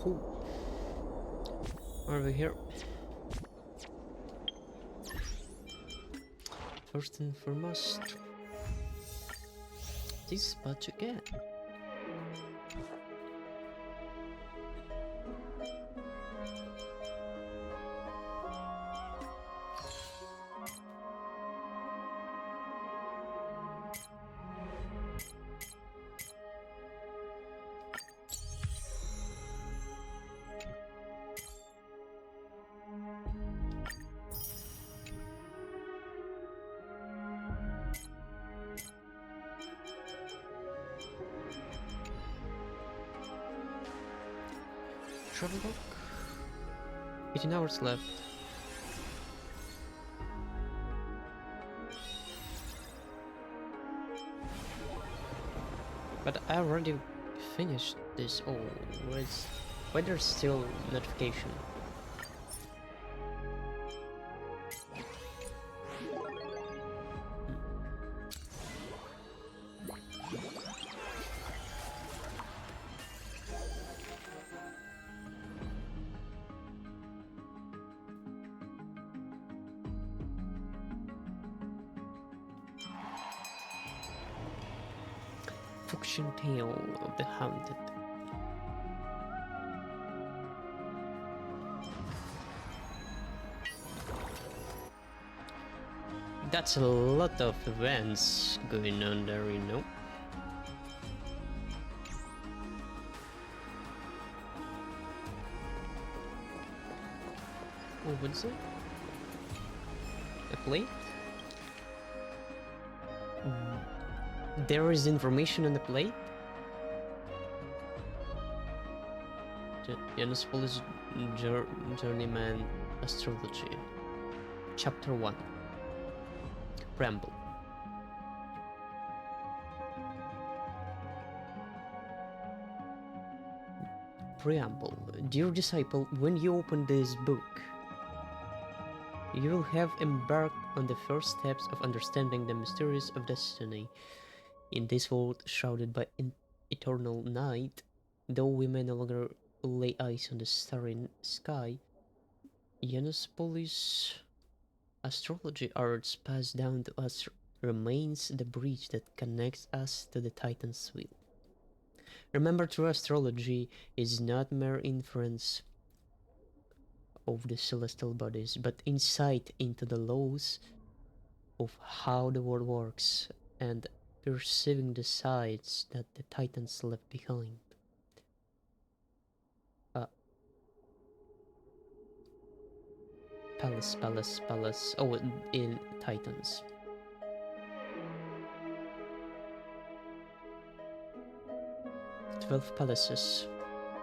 Who are we here? First and foremost, this is what you get. Travel log. 18 hours left. But I already finished this. Oh, why there's still notification? Fiction Tale of the Haunted. That's a lot of events going on there, you know. Oh, what's it? A plate? There is information on the plate? Janospolis Journeyman Astrology. Chapter 1. Preamble. Preamble. Dear disciple, when you open this book, you will have embarked on the first steps of understanding the mysteries of destiny. In this world shrouded by eternal night, though we may no longer lay eyes on the starry sky, Janospolis astrology arts passed down to us remains the bridge that connects us to the Titan's will. Remember, true astrology is not mere inference of the celestial bodies, but insight into the laws of how the world works and perceiving the sides that the Titans left behind. Palace. Oh, in Titans. The 12 palaces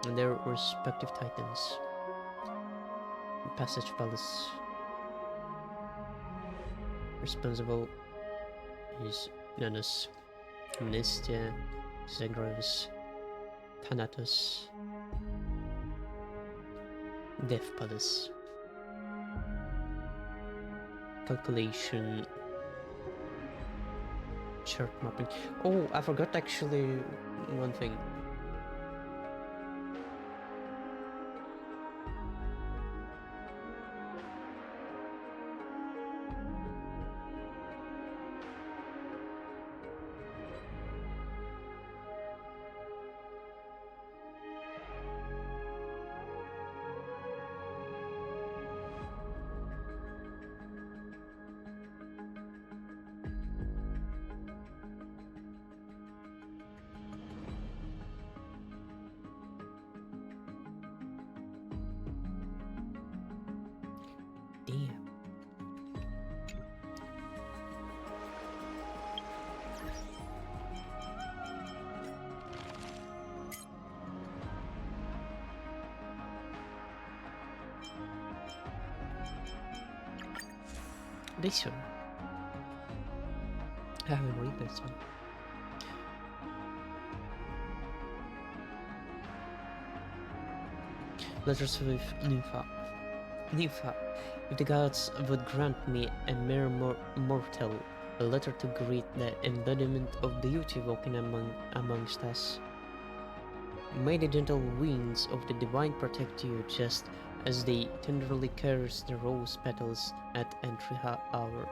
and their respective Titans. Passage Palace. Responsible is Nanus, Amnestia, Zagreus, Thanatos, Death Palace. Calculation, chart mapping. Oh, I forgot actually one thing. Damn. This one. I haven't read this one. Letters with Nympha. Nympha, if the gods would grant me, a mere mortal, a letter to greet the embodiment of beauty walking amongst us. May the gentle winds of the divine protect you just as they tenderly caress the rose petals at entry hour.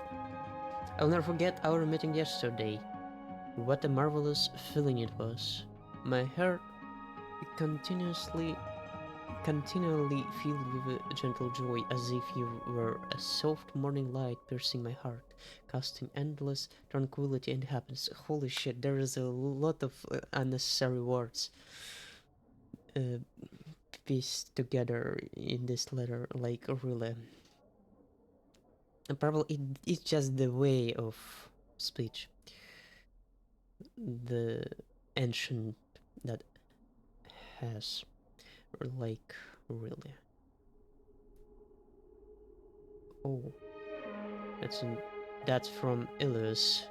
I'll never forget our meeting yesterday. What a marvelous feeling it was. My heart continuously continually filled with a gentle joy, as if you were a soft morning light piercing my heart, casting endless tranquility and happiness. Holy shit, there is a lot of unnecessary words uh, pieced together in this letter, like really. And probably it's just the way of speech, the ancient that has, like, really. Oh, that's an, that's from Illus.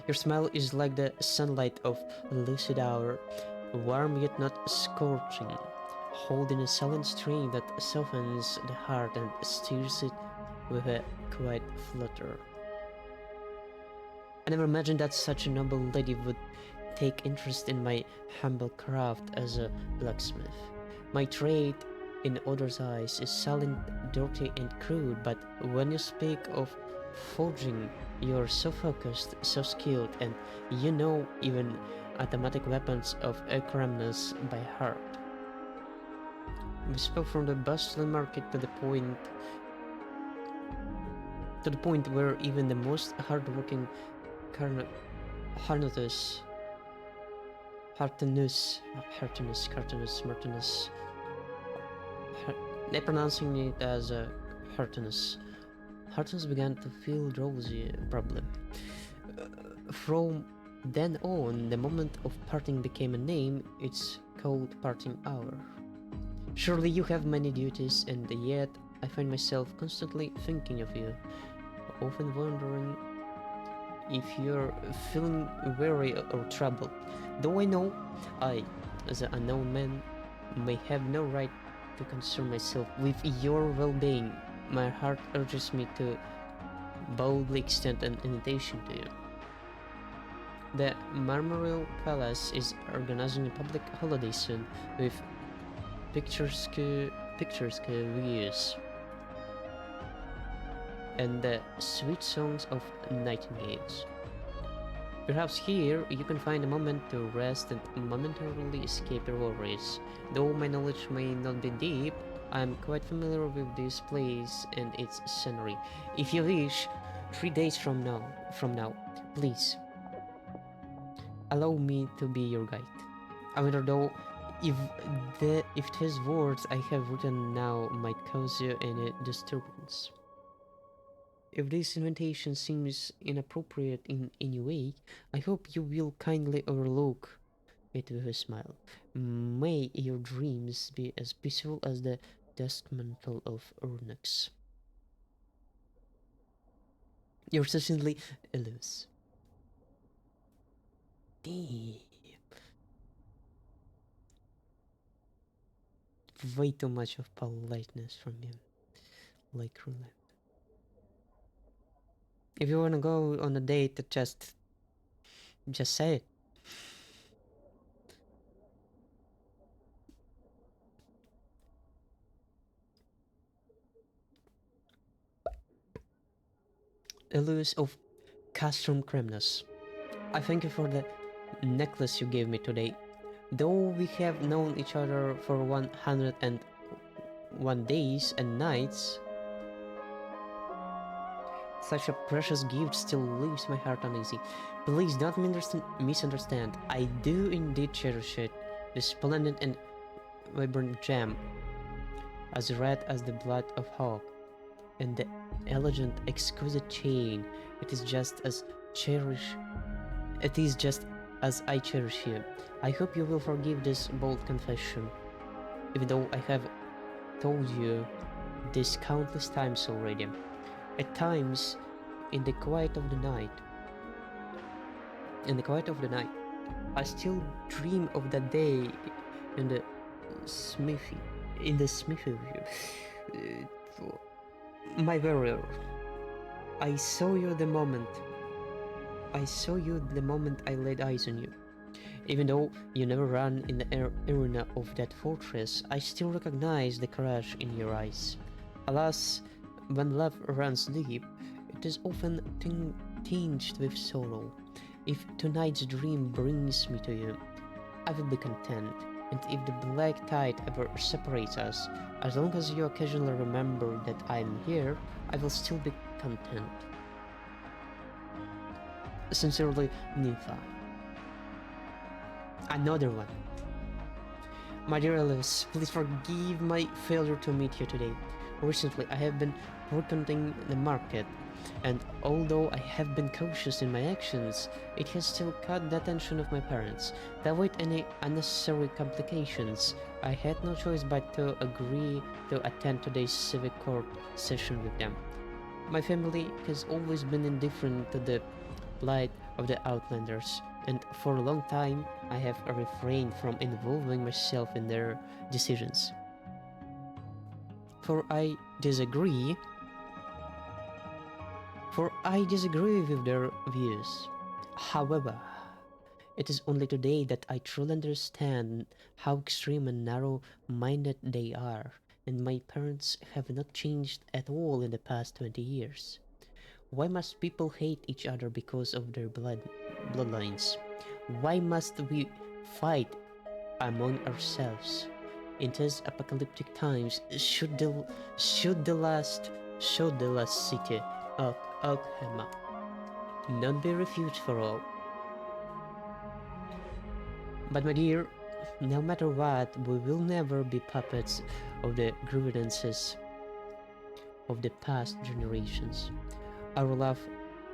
Your smile is like the sunlight of a lucid hour, warm yet not scorching, holding a silent strain that softens the heart and stirs it with a quiet flutter. I never imagined that such a noble lady would take interest in my humble craft as a blacksmith. My trade, in others' eyes, is silent, dirty, and crude, but when you speak of forging, you're so focused, so skilled, and you know even automatic weapons of Akramnus by heart. We spoke from the bustling market to the point where even the most hardworking Harnatus, Martinus. They're pronouncing it as Hartinus. Hartinus began to feel drowsy, probably. From then on, the moment of parting became a name. It's called parting hour. Surely you have many duties, and yet I find myself constantly thinking of you, often wondering if you're feeling weary or troubled. Though I know I, as an unknown man, may have no right to concern myself with your well-being, my heart urges me to boldly extend an invitation to you. The Marmoreal Palace is organizing a public holiday soon with picturesque views and the sweet songs of nightingales. Perhaps here you can find a moment to rest and momentarily escape your worries. Though my knowledge may not be deep, I am quite familiar with this place and its scenery. If you wish, 3 days from now, please allow me to be your guide. I wonder though if these words I have written now might cause you any disturbance. If this invitation seems inappropriate in any way, I hope you will kindly overlook it with a smile. May your dreams be as peaceful as the dusk mantle of Urnux. Yours sincerely, Elus. Damn. Way too much of politeness from you. Like really. If you wanna go on a date, just say it. Elus of Castrum Cremnus. I thank you for the necklace you gave me today. Though we have known each other for 101 days and nights, such a precious gift still leaves my heart uneasy. Please don't misunderstand. I do indeed cherish it. The splendid and vibrant gem, as red as the blood of hawk, and the elegant, exquisite chain. It is just as cherish. It is just as I cherish you. I hope you will forgive this bold confession, even though I have told you this countless times already. At times, in the quiet of the night, I still dream of that day in the smithy, my warrior. I saw you the moment I laid eyes on you. Even though you never ran in the arena of that fortress, I still recognize the courage in your eyes. Alas, when love runs deep, it is often tinged with sorrow. If tonight's dream brings me to you, I will be content, and if the black tide ever separates us, as long as you occasionally remember that I am here, I will still be content. Sincerely, Nympha. Another one. My dear Alice, please forgive my failure to meet you today. Recently, I have been frequenting the market, and although I have been cautious in my actions, it has still caught the attention of my parents. To avoid any unnecessary complications, I had no choice but to agree to attend today's civic court session with them. My family has always been indifferent to the plight of the Outlanders, and for a long time I have refrained from involving myself in their decisions. For I disagree for I disagree with their views. However, it is only today that I truly understand how extreme and narrow-minded they are, and my parents have not changed at all in the past 20 years. Why must people hate each other because of their bloodlines? Why must we fight among ourselves? In these apocalyptic times, should the last city of Okhema not be refuge for all? But my dear, no matter what, we will never be puppets of the grievances of the past generations. Our love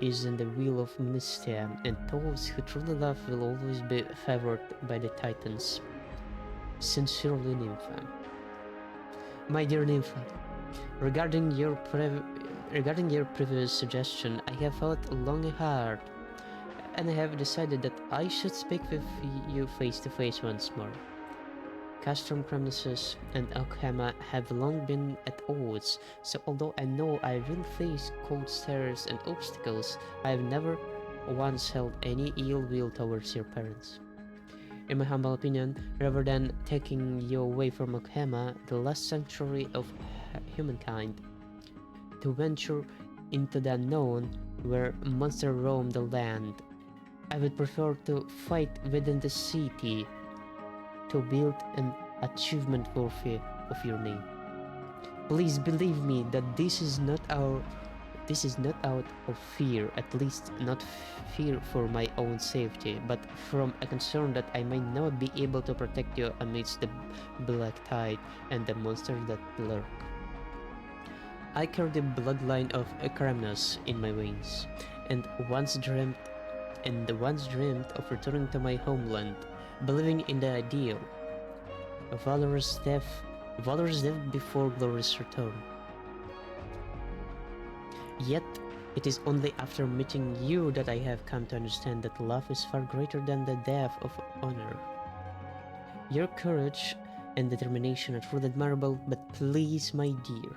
is in the will of Mystia, and those who truly love will always be favored by the Titans. Sincerely, Nympha. My dear Nympha, regarding your previous suggestion, I have thought long and hard, and I have decided that I should speak with you face to face once more. Castrum Cremnisus and Okhema have long been at odds, so although I know I will face cold stares and obstacles, I have never once held any ill will towards your parents. In my humble opinion, rather than taking you away from Okhema, the last sanctuary of humankind, to venture into the unknown where monsters roam the land, I would prefer to fight within the city to build an achievement worthy of your name. Please believe me that this is not out of fear, at least not fear for my own safety, but from a concern that I might not be able to protect you amidst the black tide and the monsters that lurk. I carry the bloodline of Kramnos in my veins, and once dreamt of returning to my homeland, believing in the ideal. Valorous death before glorious return. Yet, it is only after meeting you that I have come to understand that love is far greater than the death of honor. Your courage and determination are truly admirable, but please, my dear,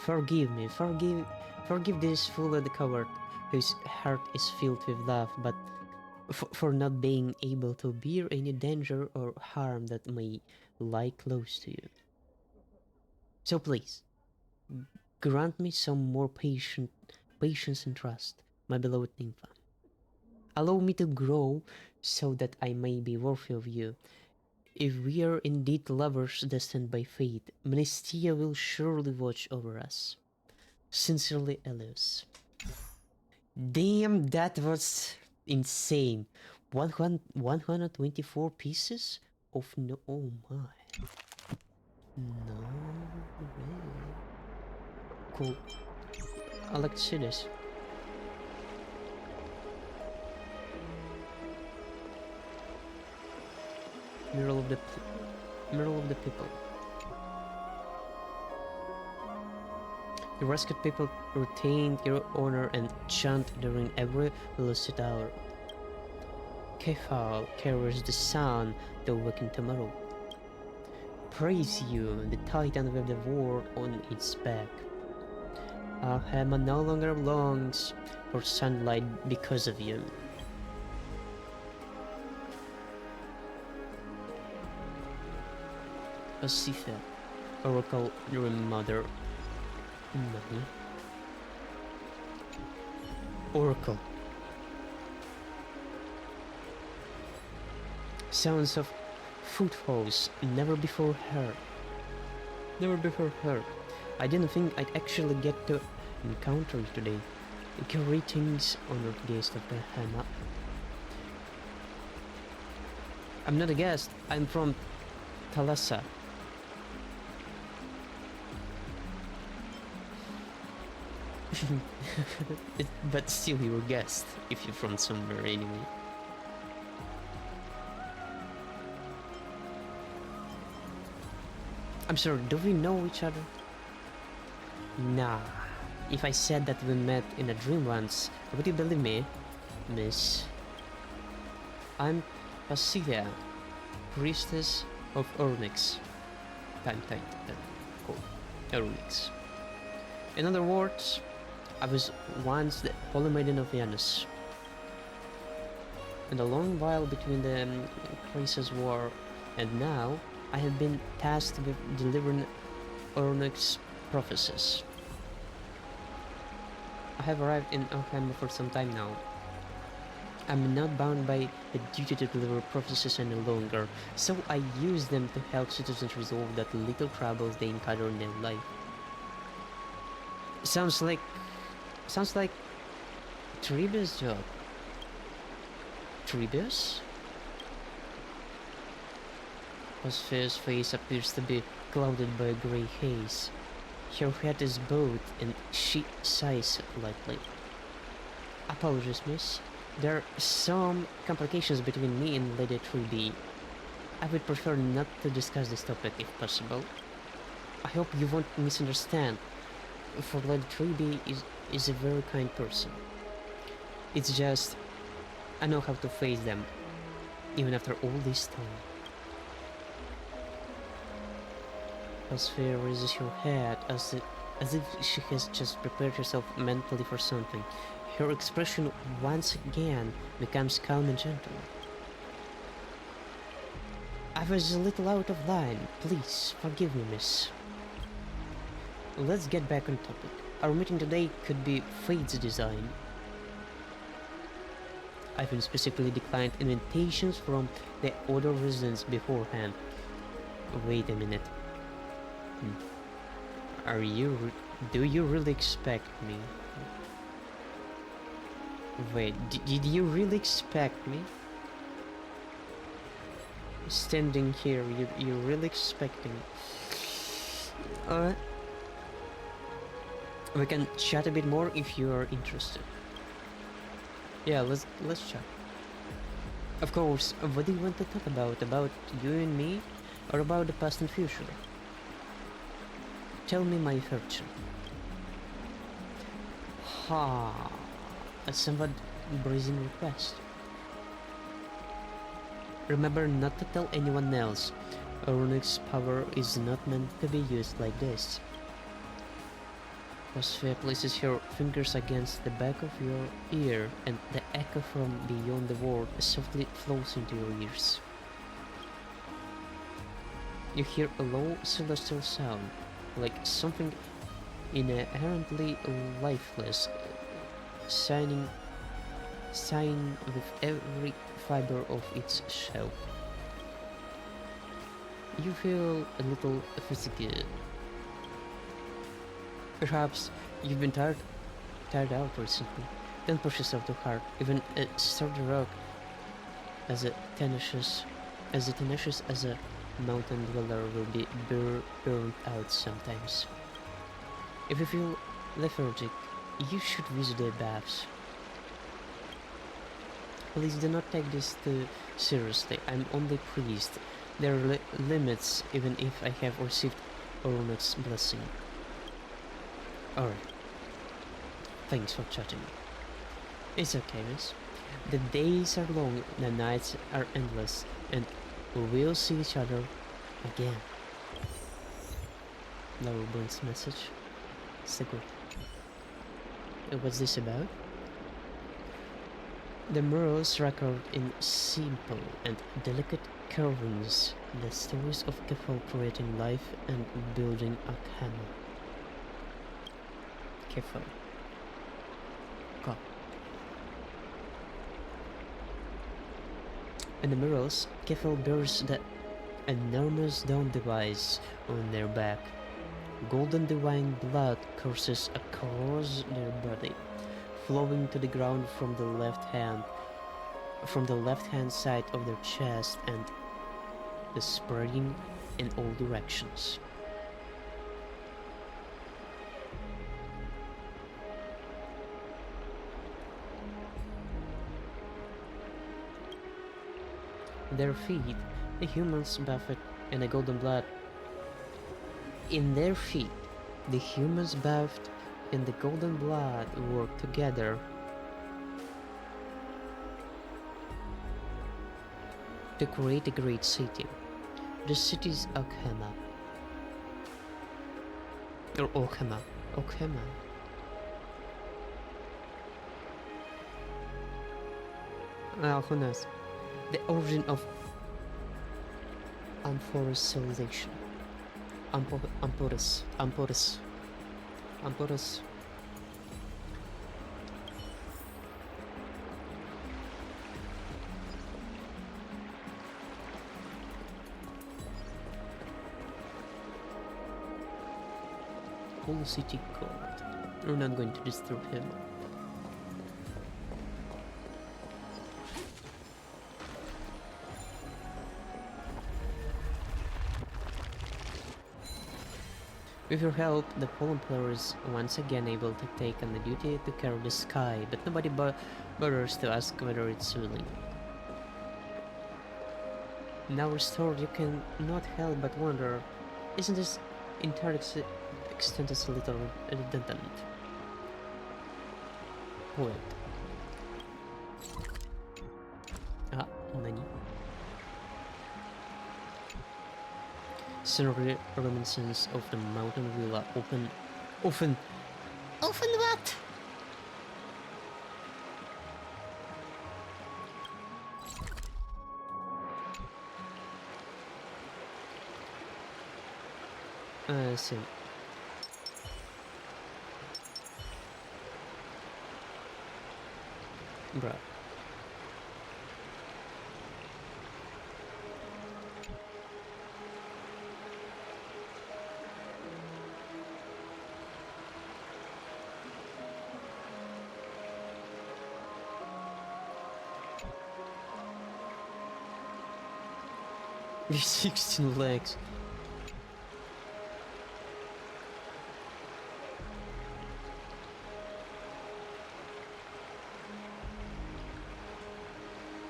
forgive me, forgive this fool and coward whose heart is filled with love, but for not being able to bear any danger or harm that may lie close to you. So please, grant me some more patience and trust, my beloved Nympha. Allow me to grow so that I may be worthy of you. If we are indeed lovers destined by fate, Mnestia will surely watch over us. Sincerely, Elios. Damn, that was insane. 124 pieces of no. Oh my. No way. Cool. I like to see this. Mural of the people. The rescued people retained your honor and chant during every lucid hour. Kefal carries the sun to awaken tomorrow. Praise you, the titan with the world on its back. Alhema no longer longs for sunlight because of you. Pasitha, Oracle Dream Mother. Nani? Oracle. Sounds of footfalls never before heard. Never before heard. I didn't think I'd actually get to encounter you today. Greetings, honored guest of the Hama. I'm not a guest, I'm from Thalassa. But still you're a guest, if you're from somewhere anyway. I'm sorry, do we know each other? Nah. If I said that we met in a dream once, would you believe me, miss? I'm Pasitha, priestess of Onyx. Called Onyx. In other words, I was once the Holy Maiden of Janus. And a long while between the Crisis War and now, I have been tasked with delivering Onyx prophecies. I have arrived in Alchemy for some time now. I'm not bound by the duty to deliver prophecies any longer, so I use them to help citizens resolve that little troubles they encounter in their life. Sounds like Tribia's job. Tribia's? Pasitha's face appears to be clouded by a grey haze. Her head is bowed and she sighs lightly. Apologies, miss. There are some complications between me and Lady Tribia. I would prefer not to discuss this topic if possible. I hope you won't misunderstand, for Lady Tribia is a very kind person. It's just, I know how to face them, even after all this time. Pasitha raises her head as if she has just prepared herself mentally for something. Her expression once again becomes calm and gentle. I was a little out of line. Please, forgive me, miss. Let's get back on topic. Our meeting today could be Fate's design. I've been specifically declined invitations from the other residents beforehand. Wait a minute. Do you really expect me? Wait, did you really expect me? Standing here, you really expecting? Alright. We can chat a bit more if you are interested. Yeah, let's chat. Of course, what do you want to talk about? About you and me? Or about the past and future? Tell me my fortune. Ha, a somewhat brazen request. Remember not to tell anyone else. Onyx's power is not meant to be used like this. Pasitha places her fingers against the back of your ear, and the echo from beyond the world softly flows into your ears. You hear a low celestial sound, like something inherently lifeless, sighing with every fiber of its shell. You feel a little fatigued. Perhaps you've been tired out recently. Don't push yourself too hard. Even a sturdy rock as tenacious as a mountain dweller will be burned out sometimes. If you feel lethargic, you should visit the baths. Please do not take this too seriously. I'm only priest. There are limits even if I have received Onyx's blessing. Alright. Thanks for chatting. It's okay, miss. The days are long, the nights are endless, and we'll see each other again. Lowerburn's message. So good. What's this about? The murals record in simple and delicate carvings the stories of Kefal creating life and building Akhama. Kefal. Ka. In the murals, Kefal bears the enormous dawn device on their back. Golden divine blood courses across their body, flowing to the ground from the left hand side of their chest and spreading in all directions. Their feet, the humans bathed in the golden blood. In their feet, the humans bathed in the golden blood work together to create a great city. The city's Okhama. Or Okhama. Okhama. Who knows? The origin of Amphora's civilization. Amphoras. Whole city god. We're not going to disturb him. With your help, the Fallen player is once again able to take on the duty to carry the sky, but nobody bothers to ask whether it's willing. Now restored, you can not help but wonder, isn't this entire extent a little redundant? Poet. Ah, nani? Scenery reminiscence of the mountain villa often what? I see. Bruh. With 16 legs.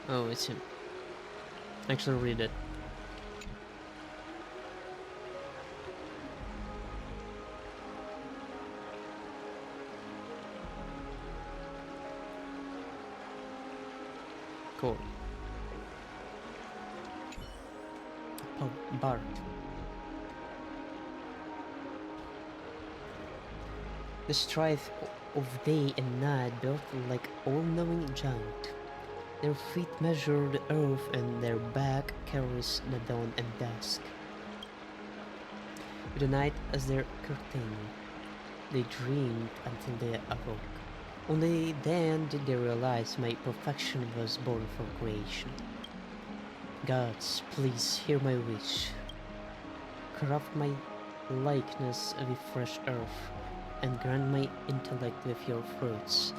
Oh, it's him. Actually read it. Cool. Oh, Bart. The strife of day and night built like all-knowing giant. Their feet measure the earth and their back carries the dawn and dusk. With the night as their curtain, they dreamed until they awoke. Only then did they realize my perfection was born from creation. Gods, please hear my wish. Craft my likeness with fresh earth, and grant my intellect with your fruits.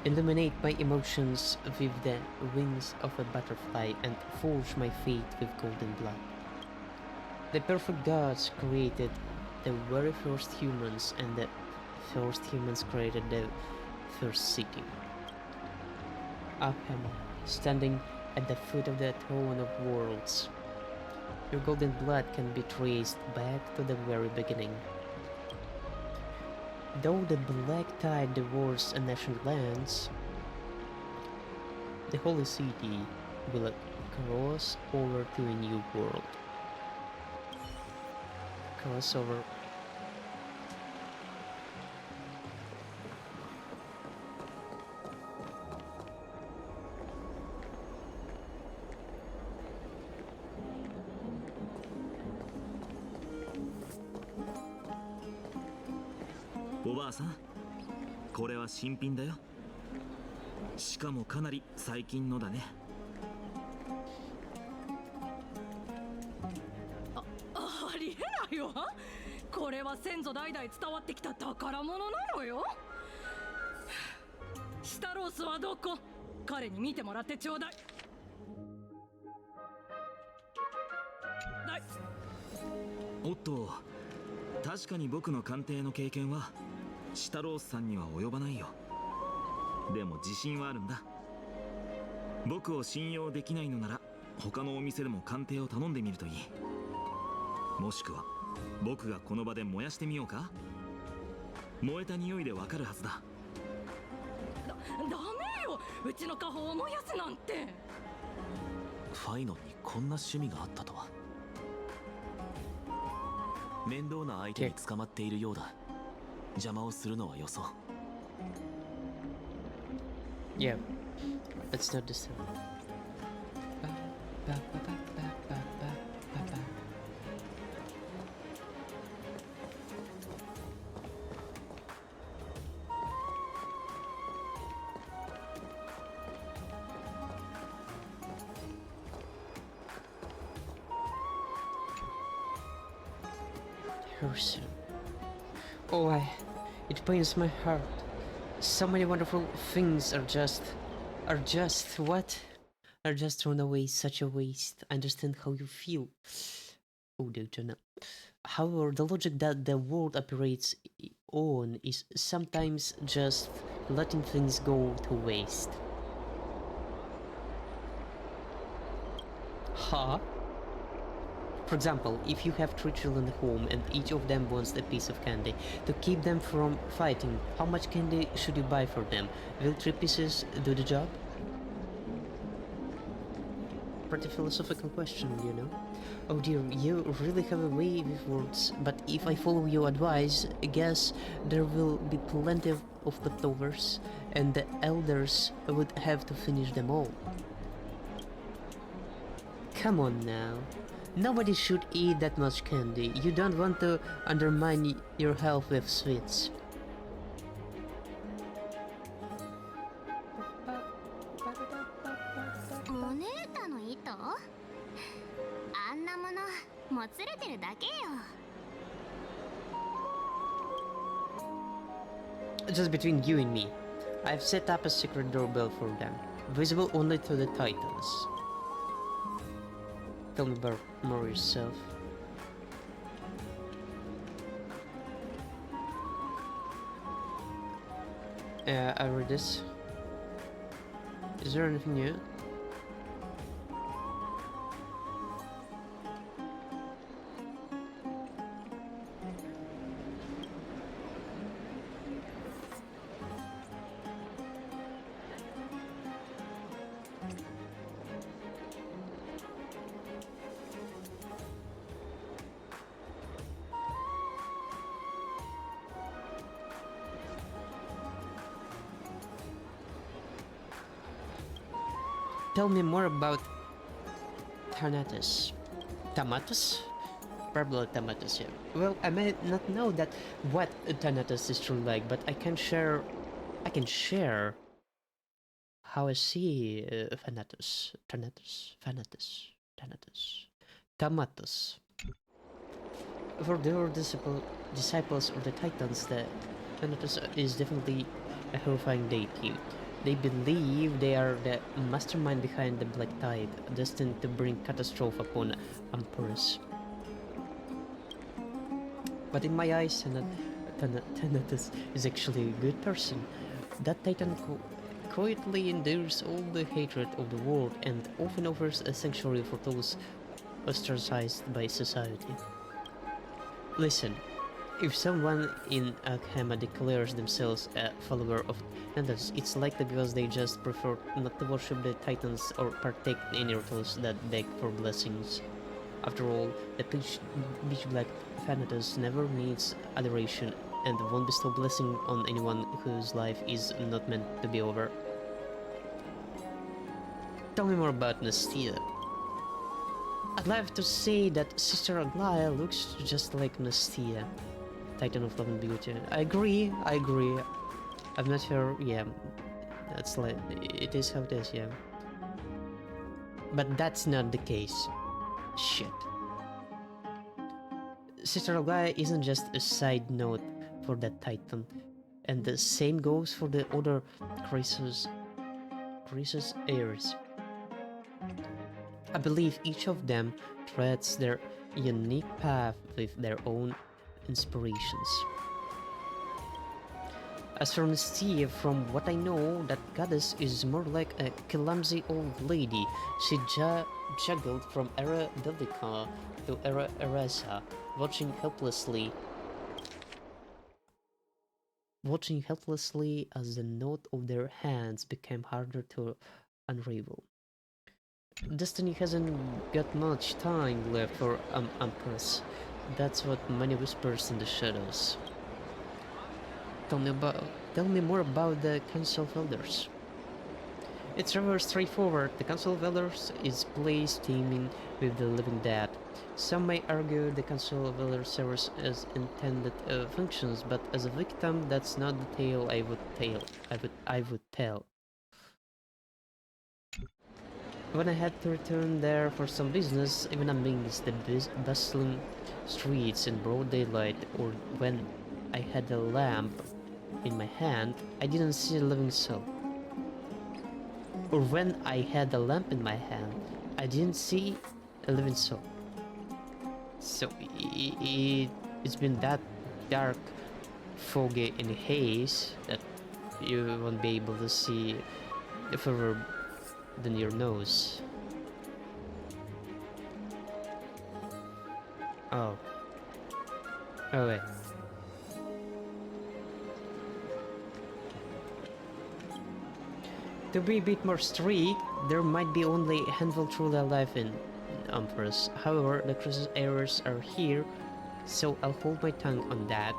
Illuminate my emotions with the wings of a butterfly, and forge my fate with golden blood. The perfect gods created the very first humans, and the first humans created the first city. Akhama, standing at the foot of the throne of worlds. Your golden blood can be traced back to the very beginning. Though the black tide devours ancient lands, the holy city will cross over to a new world. Cross over. おばあさん、これは新品だよ。しかもかなり最近のだね。ありえないわ。これは先祖代々伝わってきた宝物なのよ。シタロースはどこ？彼に見てもらってちょうだい。おっと、確かに僕の鑑定の経験はシタロースさんには及ばないよ。でも自信はあるんだ。僕を信用できないのなら他のお店でも鑑定を頼んでみるといい。もしくは僕がこの場で燃やしてみようか。燃えた匂いでわかるはずだ。ダメよ、うちの家宝を燃やすなんて。ファイノンにこんな趣味があったとは。面倒な相手に捕まっているようだ。邪魔をするのはよそう。Yeah, let's not disturb. Harrison. Oh, it pains my heart. So many wonderful things are just thrown away. Such a waste. I understand how you feel. Oh, dear Jonah. However, the logic that the world operates on is sometimes just letting things go to waste. Huh? For example, if you have 3 children at home and each of them wants a piece of candy, to keep them from fighting, how much candy should you buy for them? Will 3 pieces do the job? Pretty philosophical question, you know? Oh dear, you really have a way with words, but if I follow your advice, I guess there will be plenty of leftovers, and the elders would have to finish them all. Come on now. Nobody should eat that much candy. You don't want to undermine your health with sweets. お姉たの糸？あんなものもつれてるだけよ。 Just between you and me, I've set up a secret doorbell for them, visible only to the Titans. Tell me about more yourself. I read this. Is there anything new? Tell me more about Thanatos. Thanatos? Probably Thanatos, yeah. Well, I may not know that what Thanatos is truly like, but I can share how I see Thanatos. Thanatos. For the disciples of the Titans, the Thanatos is definitely a horrifying deity. They believe they are the mastermind behind the Black Tide, destined to bring catastrophe upon Emperors. But in my eyes, Thanatos is actually a good person. That Titan quietly endures all the hatred of the world and often offers a sanctuary for those ostracized by society. Listen, if someone in Akhema declares themselves a follower of Thanatos, it's likely because they just prefer not to worship the Titans or partake in any rituals that beg for blessings. After all, the pitch black Thanatos never needs adoration and won't bestow blessing on anyone whose life is not meant to be over. Tell me more about Nastia. I'd love to say that Sister Aglaia looks just like Nastia. Titan of Love and Beauty. I agree. I'm not sure. Yeah, that's like it is how it is. Yeah, but that's not the case. Shit. Sister Aglaia isn't just a side note for that Titan, and the same goes for the other Chrysos heirs. I believe each of them treads their unique path with their own inspirations. As for Mystique, from what I know, that goddess is more like a clumsy old lady. She juggled from Era Delica to Era Eresa, watching helplessly as the knot of their hands became harder to unravel. Destiny hasn't got much time left for Empress. That's what many whispers in the shadows. Tell me more about the Council of Elders. It's rather straightforward. The Council of Elders is a place teeming with the living dead. Some may argue the Council of Elders serves as intended functions, but as a victim, that's not the tale I would tell. When I had to return there for some business, even amidst the bustling streets in broad daylight, or when I had a lamp in my hand, I didn't see a living soul. Or when I had a lamp in my hand, I didn't see a living soul. So it's been that dark, foggy, and haze that you won't be able to see further than your nose. Oh. Oh wait. To be a bit more strict, there might be only a handful truly alive in Empress. However, the Chrysos heirs are here, so I'll hold my tongue on that.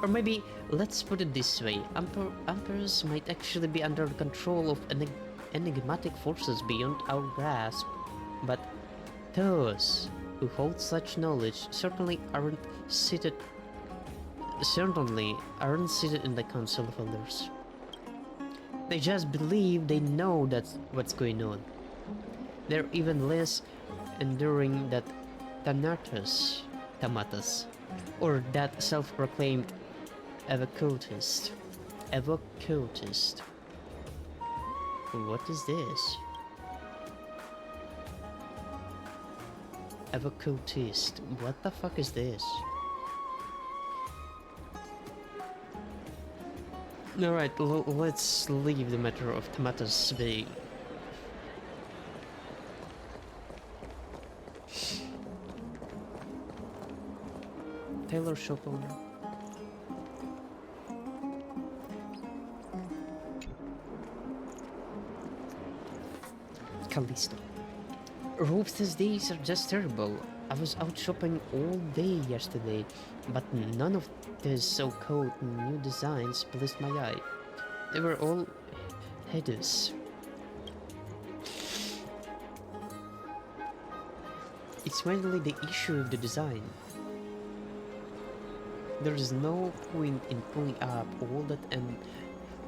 Or maybe, let's put it this way, Empress might actually be under the control of enigmatic forces beyond our grasp, but those who hold such knowledge certainly aren't seated in the Council of Elders. They just believe they know that's what's going on. They're even less enduring that Tamatus, or that self-proclaimed evocatist. What is this? Evocatist. What the fuck is this? Alright, let's leave the matter of Tamatus be. Taylor shop owner. Callisto. Robes days are just terrible. I was out shopping all day yesterday, but none of the so-called new designs pleased my eye. They were all hideous. It's mainly the issue of the design. There is no point in pulling up all that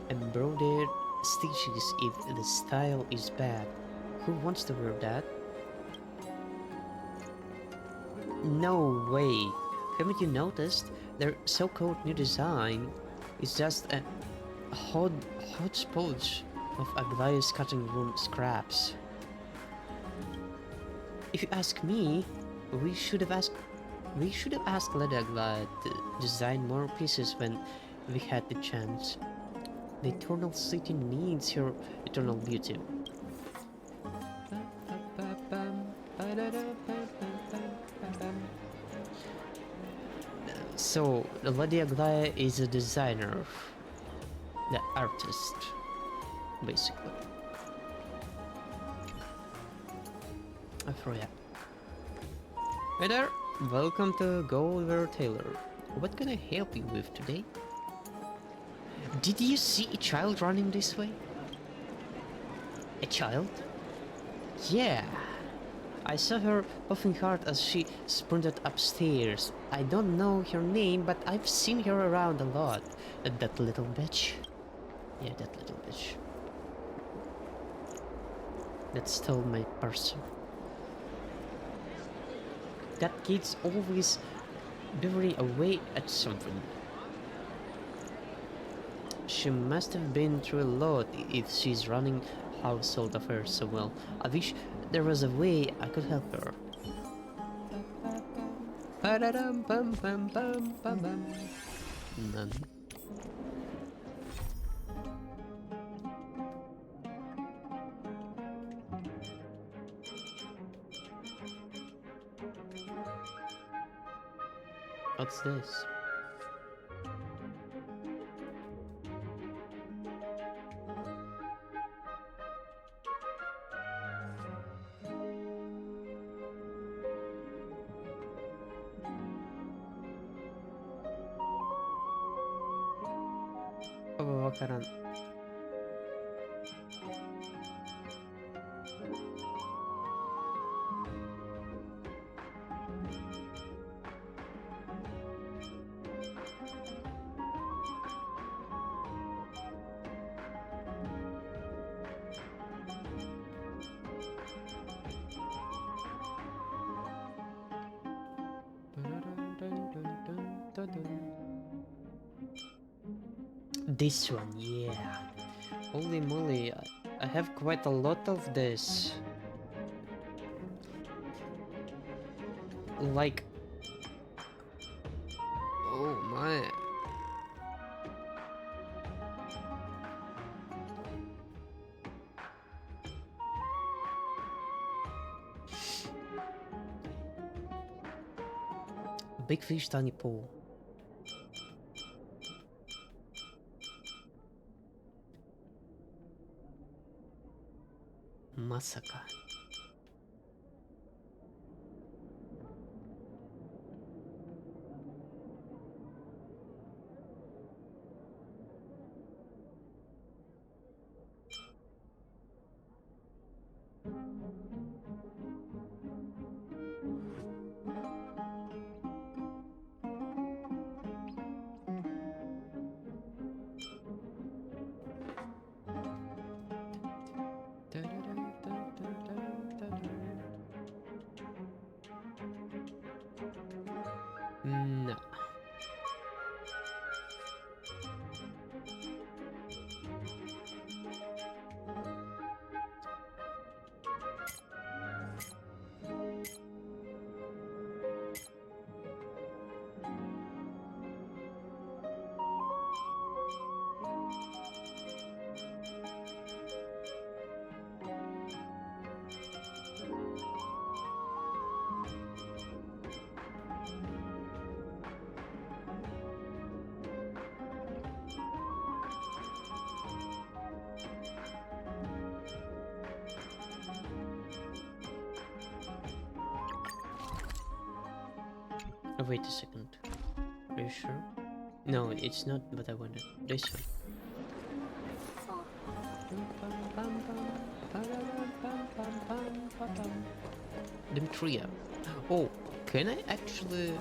embroidered stitches if the style is bad. Who wants to wear that? No way! Haven't you noticed? Their so-called new design is just a hodgepodge of Aglaia's cutting room scraps. If you ask me, we should have asked Lady Aglaia to design more pieces when we had the chance. The Eternal City needs her eternal beauty. So, Lady Aglaia is a designer, the artist, basically. Yeah. Hey there, welcome to Gulliver Taylor. What can I help you with today? Did you see a child running this way? A child? Yeah, I saw her puffing hard as she sprinted upstairs. I don't know her name, but I've seen her around a lot. That little bitch. Yeah, that little bitch. That stole my purse. That kid's always beavering away at something. She must have been through a lot if she's running household affairs so well. I wish there was a way I could help her. None. What's this? Oh, what kind of... This one, yeah. Holy moly, I have quite a lot of this. Like... Oh my... Big fish, tiny pool. Masaka. No. Oh, wait a second. Are you sure? No, it's not what I wanted. This one. Demetria. Oh, can I actually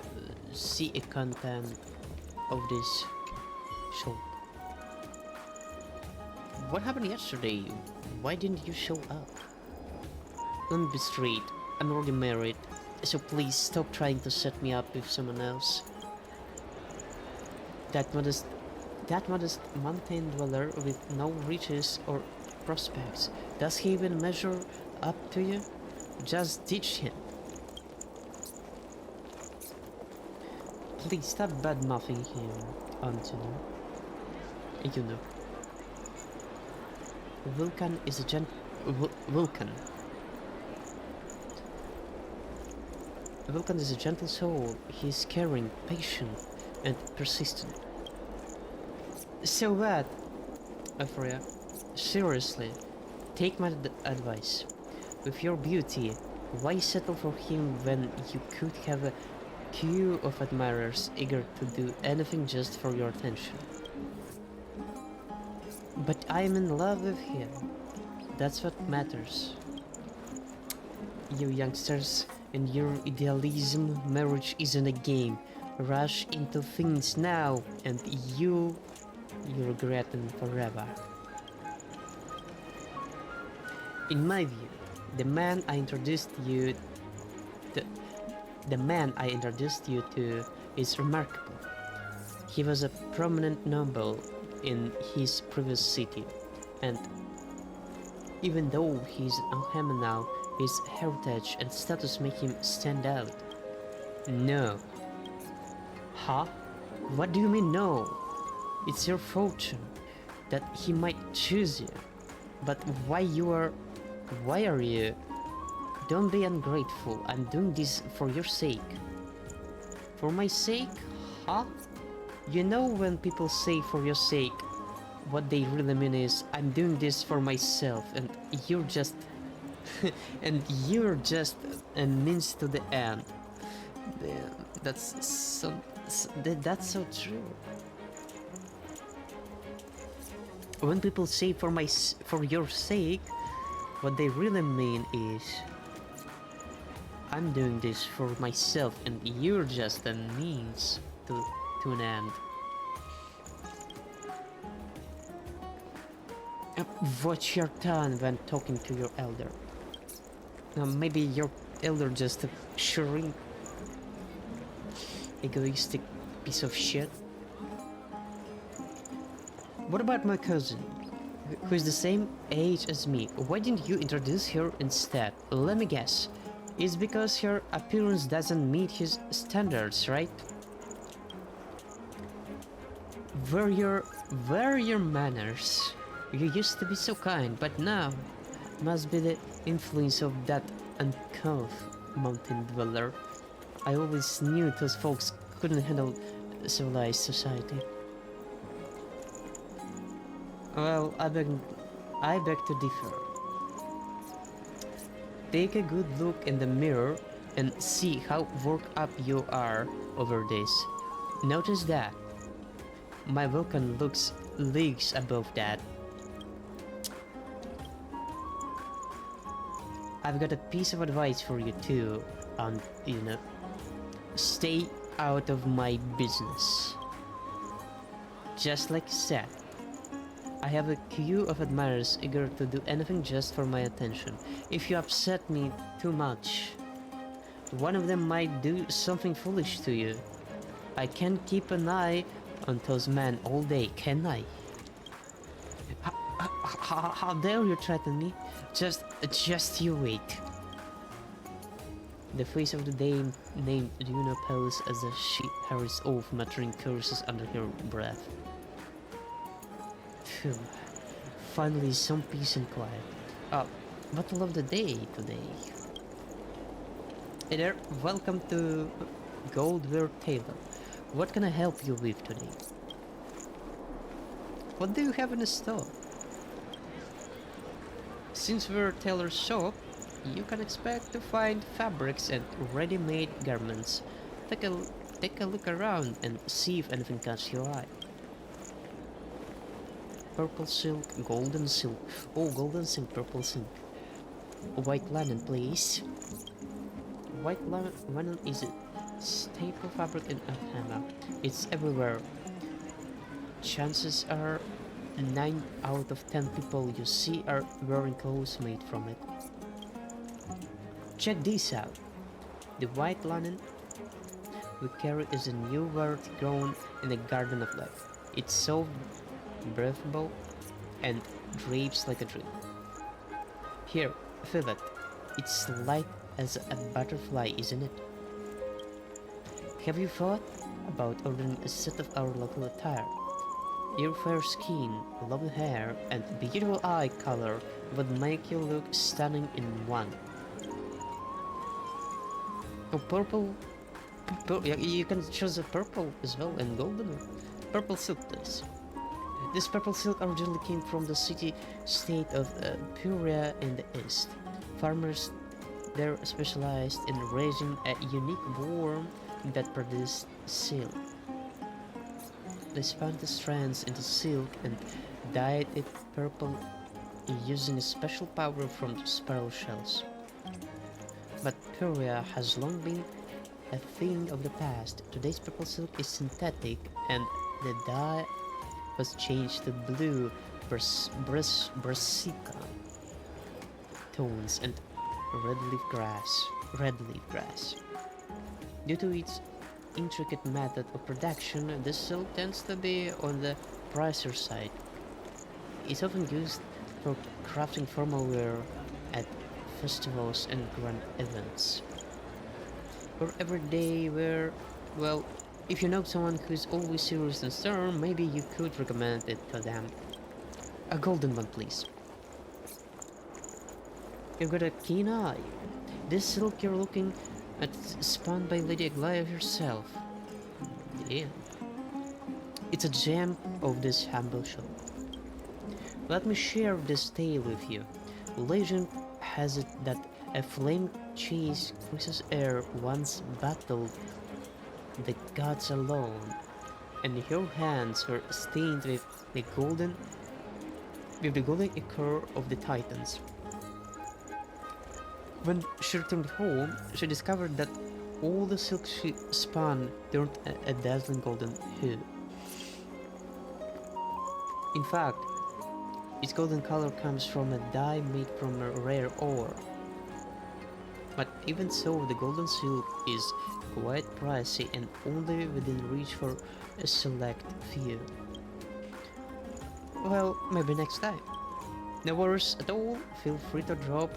see a content of this show? What happened yesterday? Why didn't you show up? Don't be straight. I'm already married. So please stop trying to set me up with someone else. That modest mountain dweller with no riches or prospects. Does he even measure up to you? Just ditch him. Please stop bad-mouthing him, Antonio. You know. Vulcan is a Vulcan. Vulcan is a gentle soul. He is caring, patient, and persistent. So what? Euphoria, seriously, take my advice. With your beauty, why settle for him when you could have a queue of admirers eager to do anything just for your attention? But I'm in love with him. That's what matters. You youngsters and your idealism, marriage isn't a game. Rush into things now and you regret them forever. In my view, the man I introduced you to, the man I introduced you to is remarkable. He was a prominent noble in his previous city, and even though he's an Alchemy now, his heritage and status make him stand out. No. Huh? What do you mean no? It's your fortune that he might choose you. But why are you? Don't be ungrateful. I'm doing this for your sake. For my sake? Huh? You know when people say for your sake, what they really mean is I'm doing this for myself and you're just a means to the end. Damn, that's so true. When people say for your sake, what they really mean is I'm doing this for myself and you're just a means to an end. Watch your tone when talking to your elder. Maybe your elder just a shrink, egoistic piece of shit. What about my cousin, who is the same age as me? Why didn't you introduce her instead? Let me guess. It's because her appearance doesn't meet his standards, right? Where are your manners? You used to be so kind, but now must be the influence of that uncouth mountain dweller. I always knew those folks couldn't handle civilized society. Well, I beg to differ. Take a good look in the mirror and see how worked up you are over this. Notice that my Vulcan looks leagues above that. I've got a piece of advice for you too, stay out of my business. Just like you said, I have a queue of admirers eager to do anything just for my attention. If you upset me too much, one of them might do something foolish to you. I can't keep an eye on those men all day, can I? How dare you threaten me? Just you wait. The face of the dame named Luna pales as she hurries off, muttering curses under her breath. Phew. Finally, some peace and quiet. Battle of the day today. Hey there, welcome to Goldware Table. What can I help you with today? What do you have in the store? Since we're a tailor shop, you can expect to find fabrics and ready-made garments. Take a look around and see if anything catches your eye. Purple silk, golden silk. Oh, golden silk, purple silk. White linen, please. White linen is a staple fabric in Alhama. It's everywhere. Chances are 9 out of 10 people you see are wearing clothes made from it. Check this out. The white linen we carry is a new variety grown in the garden of life. It's soft, breathable, and drapes like a dream. Here, feel it. It's light as a butterfly, isn't it? Have you thought about ordering a set of our local attire? Your fair skin, lovely hair, and beautiful eye color would make you look stunning in one. Oh, purple. Yeah, you can choose a purple as well and golden. Purple silk, please. This purple silk originally came from the city-state of Puria in the east. Farmers there specialized in raising a unique worm that produced silk. They spun the strands into silk and dyed it purple using a special powder from sparrow shells. Emperia has long been a thing of the past. Today's purple silk is synthetic, and the dye was changed to blue brassica tones and red leaf grass. Due to its intricate method of production, this silk tends to be on the pricier side. It's often used for crafting formal wear at festivals and grand events. For everyday wear, well, if you know someone who's always serious and stern, maybe you could recommend it to them. A golden one, please. You've got a keen eye. This silk you're looking at spun by Lady Aglaia herself. Yeah. It's a gem of this humble shop. Let me share this tale with you. Legend has it that a flame-chased princess heir once battled the gods alone, and her hands were stained with the golden ichor of the Titans. When she returned home, she discovered that all the silk she spun turned a dazzling golden hue. In fact, its golden color comes from a dye made from a rare ore. But even so, the golden silk is quite pricey and only within reach for a select few. Well, maybe next time. No worries at all, feel free to drop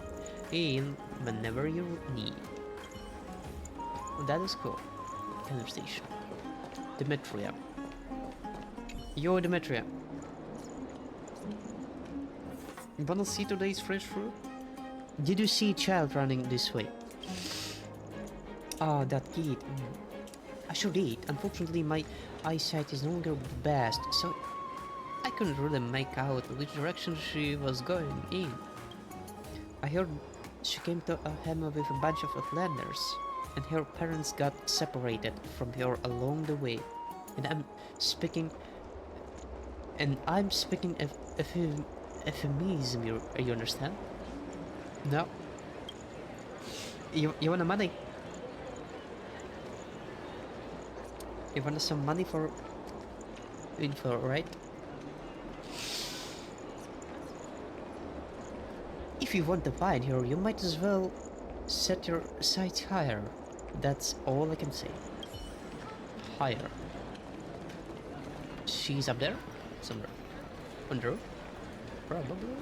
in whenever you need. That is cool. Conversation. Demetria. Yo, Demetria. You wanna see today's fresh fruit? Did you see a child running this way? Ah, that kid. I sure did. Unfortunately, my eyesight is no longer the best, so I couldn't really make out which direction she was going in. I heard she came to a hammer with a bunch of outlanders, and her parents got separated from her along the way. And I'm speaking euphemism, you understand? No. You want money? You want some money for info, right? If you want to find her, you might as well set your sights higher. That's all I can say. Higher. She's up there? Somewhere. Under? Probably.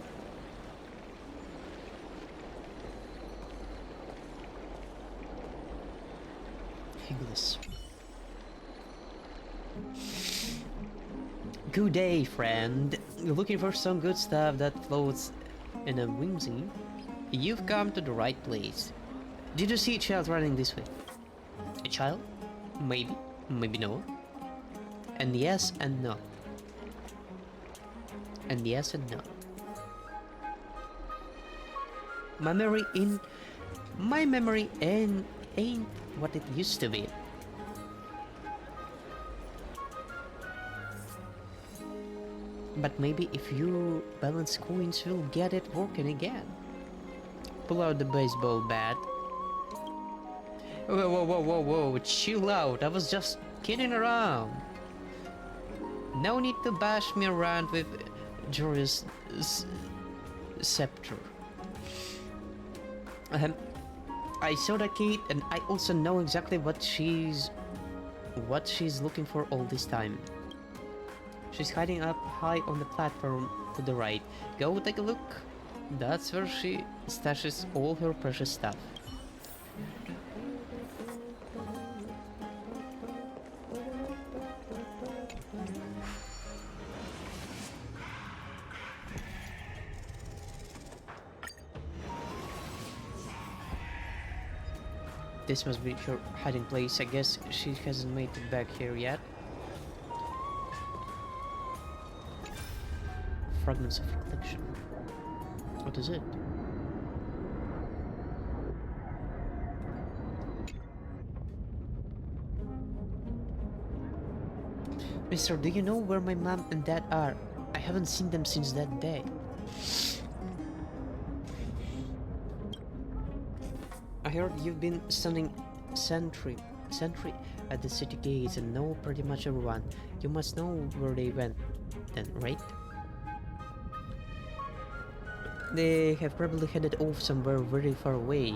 English. Good day, friend. You're looking for some good stuff that floats in a whimsy? You've come to the right place. Did you see a child running this way? A child? Maybe, maybe no. And yes and no. And yes and no. My memory ain't what it used to be. But maybe if you balance coins, you'll get it working again. Pull out the baseball bat. Whoa, chill out. I was just kidding around. No need to bash me around with Joris' scepter. I saw the kid, and I also know exactly what she's looking for all this time. She's hiding up high on the platform to the right. Go take a look. That's where she stashes all her precious stuff. This must be her hiding place. I guess she hasn't made it back here yet. Fragments of reflection. What is it? Mister, do you know where my mom and dad are? I haven't seen them since that day. I heard you've been standing sentry at the city gates and know pretty much everyone. You must know where they went then, right? They have probably headed off somewhere very far away.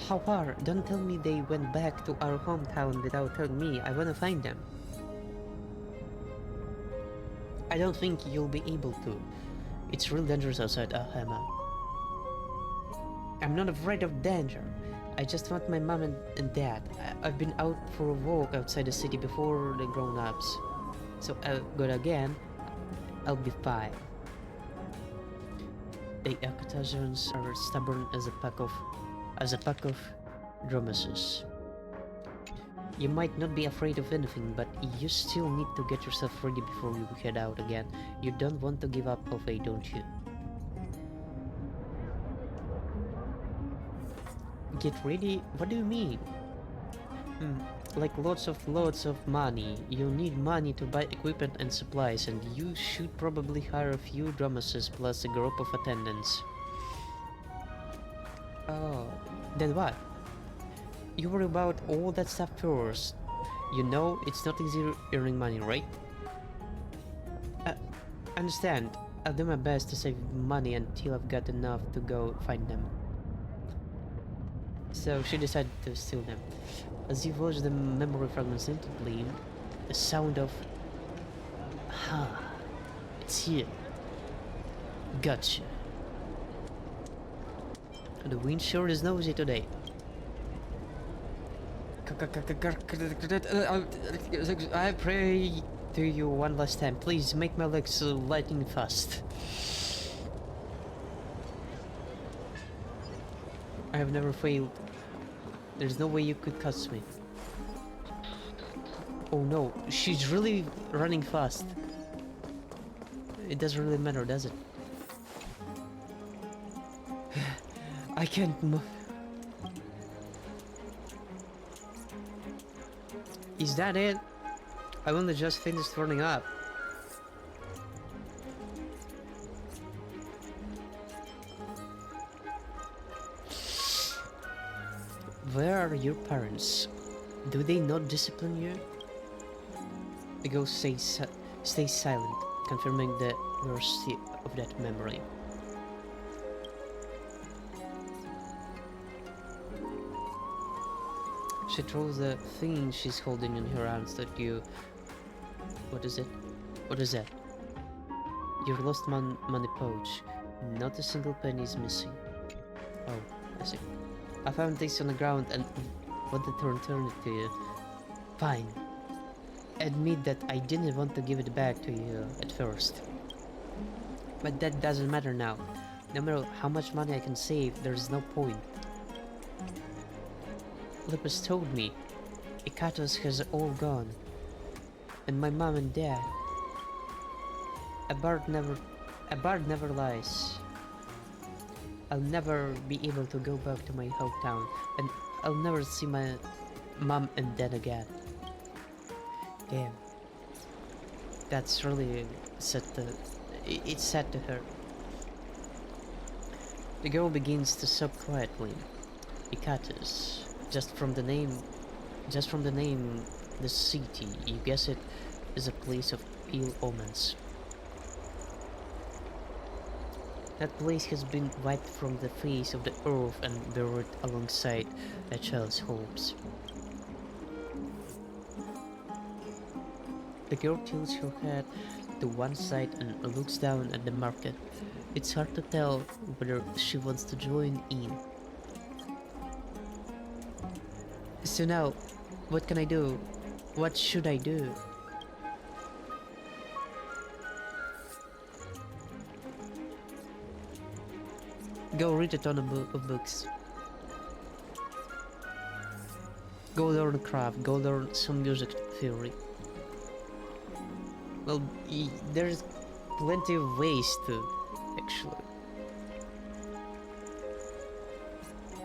How far? Don't tell me they went back to our hometown without telling me. I wanna find them. I don't think you'll be able to. It's real dangerous outside Alhama. I'm not afraid of danger. I just want my mom and dad. I've been out for a walk outside the city before the grown-ups. So I'll go again. I'll be fine. The Akatazans are stubborn as a pack of dromedaries. You might not be afraid of anything, but you still need to get yourself ready before you head out again. You don't want to give up halfway, don't you? Get ready? What do you mean? Like lots of money. You need money to buy equipment and supplies, and you should probably hire a few dromedaries plus a group of attendants. Oh, then what? You worry about all that stuff first. You know, it's not easy earning money, right? Understand. I'll do my best to save money until I've got enough to go find them. So she decided to steal them. As you watch the memory fragments interplay, the sound of it's here. Gotcha. The wind sure is nosy today. I pray to you one last time. Please make my legs lightning fast. I have never failed. There's no way you could catch me. Oh no, she's really running fast. It doesn't really matter, does it? I can't move. Is that it? I only just finished running up. Where are your parents? Do they not discipline you? The ghost stays silent, confirming the veracity of that memory. She throws the thing she's holding in her hands at you. What is it? What is that? Your lost money pouch. Not a single penny is missing. Oh, I see. I found this on the ground and wanted to return it to you. Fine. Admit that I didn't want to give it back to you at first. But that doesn't matter now. No matter how much money I can save, there's no point. Lepus told me, Ikatos has all gone. And my mom and dad. A bard never lies. I'll never be able to go back to my hometown, and I'll never see my mom and dad again. Damn. That's really sad it's sad to her. The girl begins to sob quietly. Ikatos. Just from the name, the city, you guess it is a place of ill omens. That place has been wiped from the face of the earth and buried alongside a child's hopes. The girl tilts her head to one side and looks down at the market. It's hard to tell whether she wants to join in. So now, what can I do? What should I do? Go read a ton of books. Go learn craft, go learn some music theory. Well, there's plenty of ways to, actually.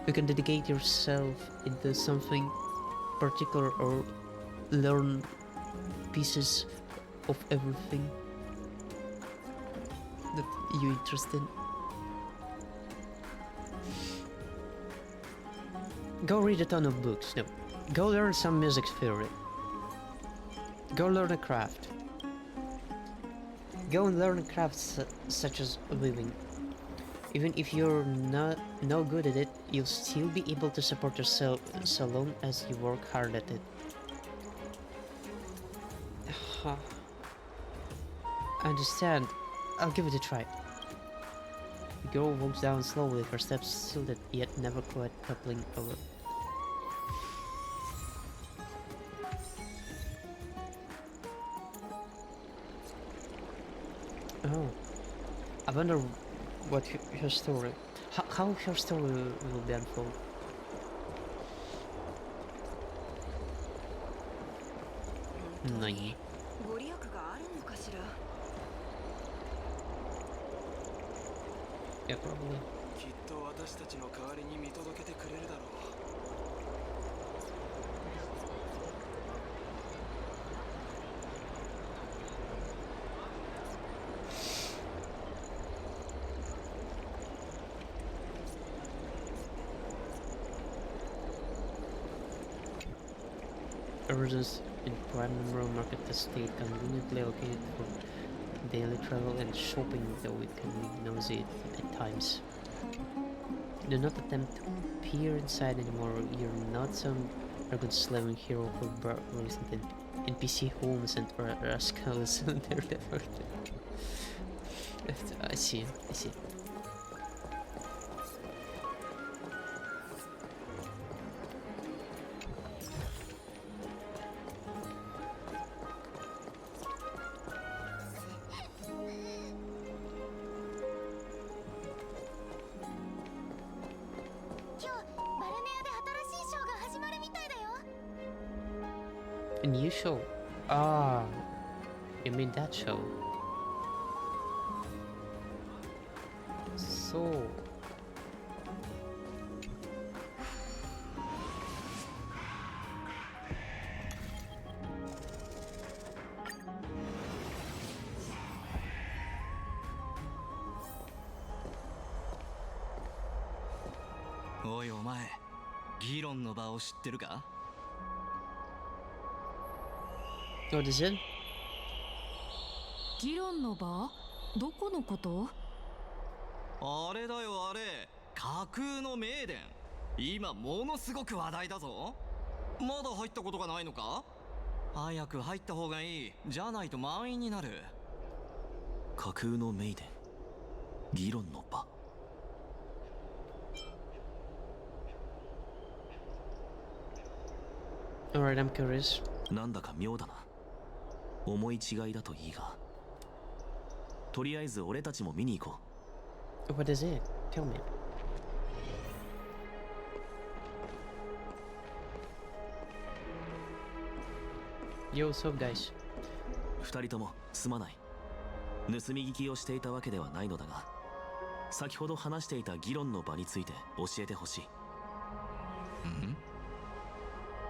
You can dedicate yourself into something particular or learn pieces of everything that you're interested in. Go read a ton of books. No. Go learn some music theory. Go learn a craft. Go and learn crafts such as weaving. Even if you're no good at it, you'll still be able to support yourself so long as you work hard at it. I understand. I'll give it a try. The girl walks down slowly, her steps tilted yet never quite toppling over. Oh, I wonder what her story, how her story will be unfold. Nani? ご利益があるのかしら。 Yeah, probably. きっと私たちの代わりに見届けてくれるだろう。 A residence in prime Emerald Market Estate, conveniently located for daily travel and shopping, though it can be nosy at times. Do not attempt to peer inside anymore. You're not some arrogant slaving hero who burglaries into NPC homes and rascals on their effort. I see. I see. A new show? Ah, you mean that show? So...おいお前、議論の場を知ってるか？ What is it? 議論の場？どこのこと？あれだよあれ、架空の名殿。今ものすごく話題だぞ。まだ入ったことがないのか？早く入った方がいい。じゃないと満員になる。架空の名殿、議論の場。 Alright, I'm curious. なんだか妙だな。思い違いだといいが。とりあえず俺たちも見に行こう。What is it? Tell me. Yo, what's up, guys? 二人ともすまない。盗み聞きをしていたわけではないのだが、先ほど話していた議論の場について教えてほしい。ん？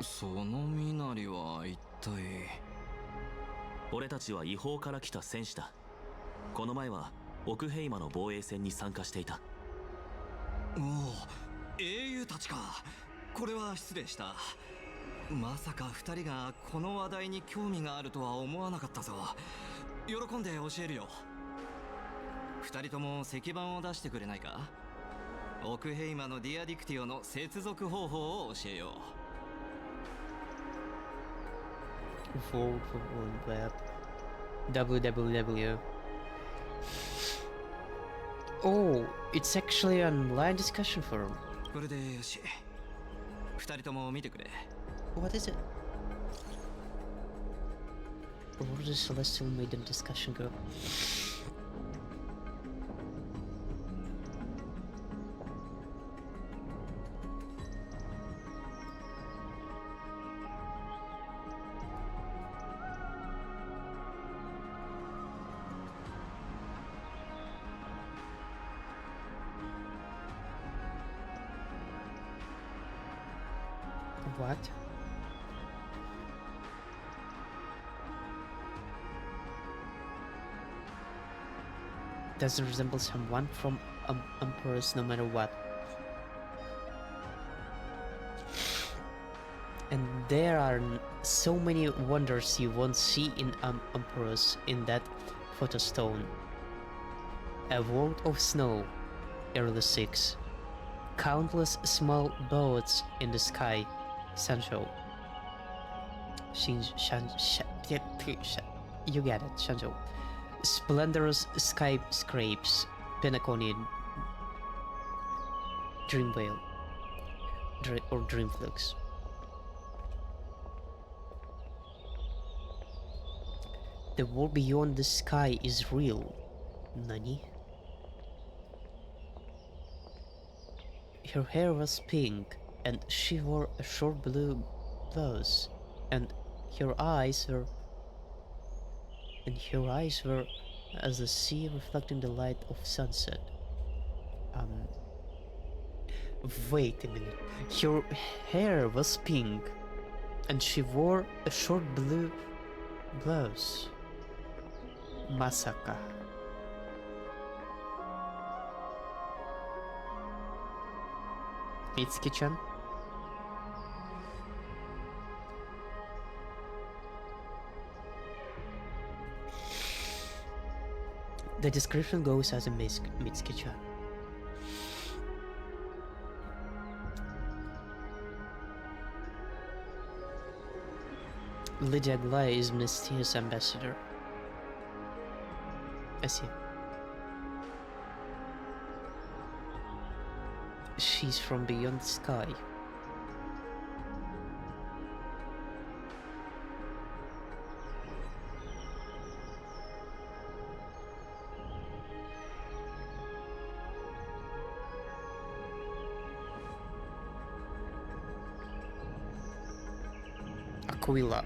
その身なりは一体。俺たちは違法から来た戦士だ。この前は奥平間の防衛戦に参加していた。おお、英雄たちか。これは失礼した。まさか二人がこの話題に興味があるとは思わなかったぞ。喜んで教えるよ。二人とも石板を出してくれないか？奥平間のディアディクティオの接続方法を教えよう。 Vote for one web. www. Oh, it's actually an online discussion forum. これでよし。二人とも見てくれ。 What is it? Where does Celestial Maiden discussion go? What? Doesn't resemble someone from Emperors no matter what. And there are so many wonders you won't see in Amperos in that photostone. A world of snow, early 6. Countless small boats in the sky, Sancho. You get it, Sancho. Splendorous skyscrapes, Penaconian, Dreamvale, or Dreamflux. The world beyond the sky is real. Nani? Her hair was pink, and she wore a short blue blouse, and her eyes were as the sea reflecting the light of sunset. Wait a minute. Her hair was pink, and she wore a short blue blouse. Masaka. Mitsuki-chan? The description goes as a Mitsuki-chan. Lydia Glide is Misty's ambassador. I see. She's from beyond the sky. Aquila.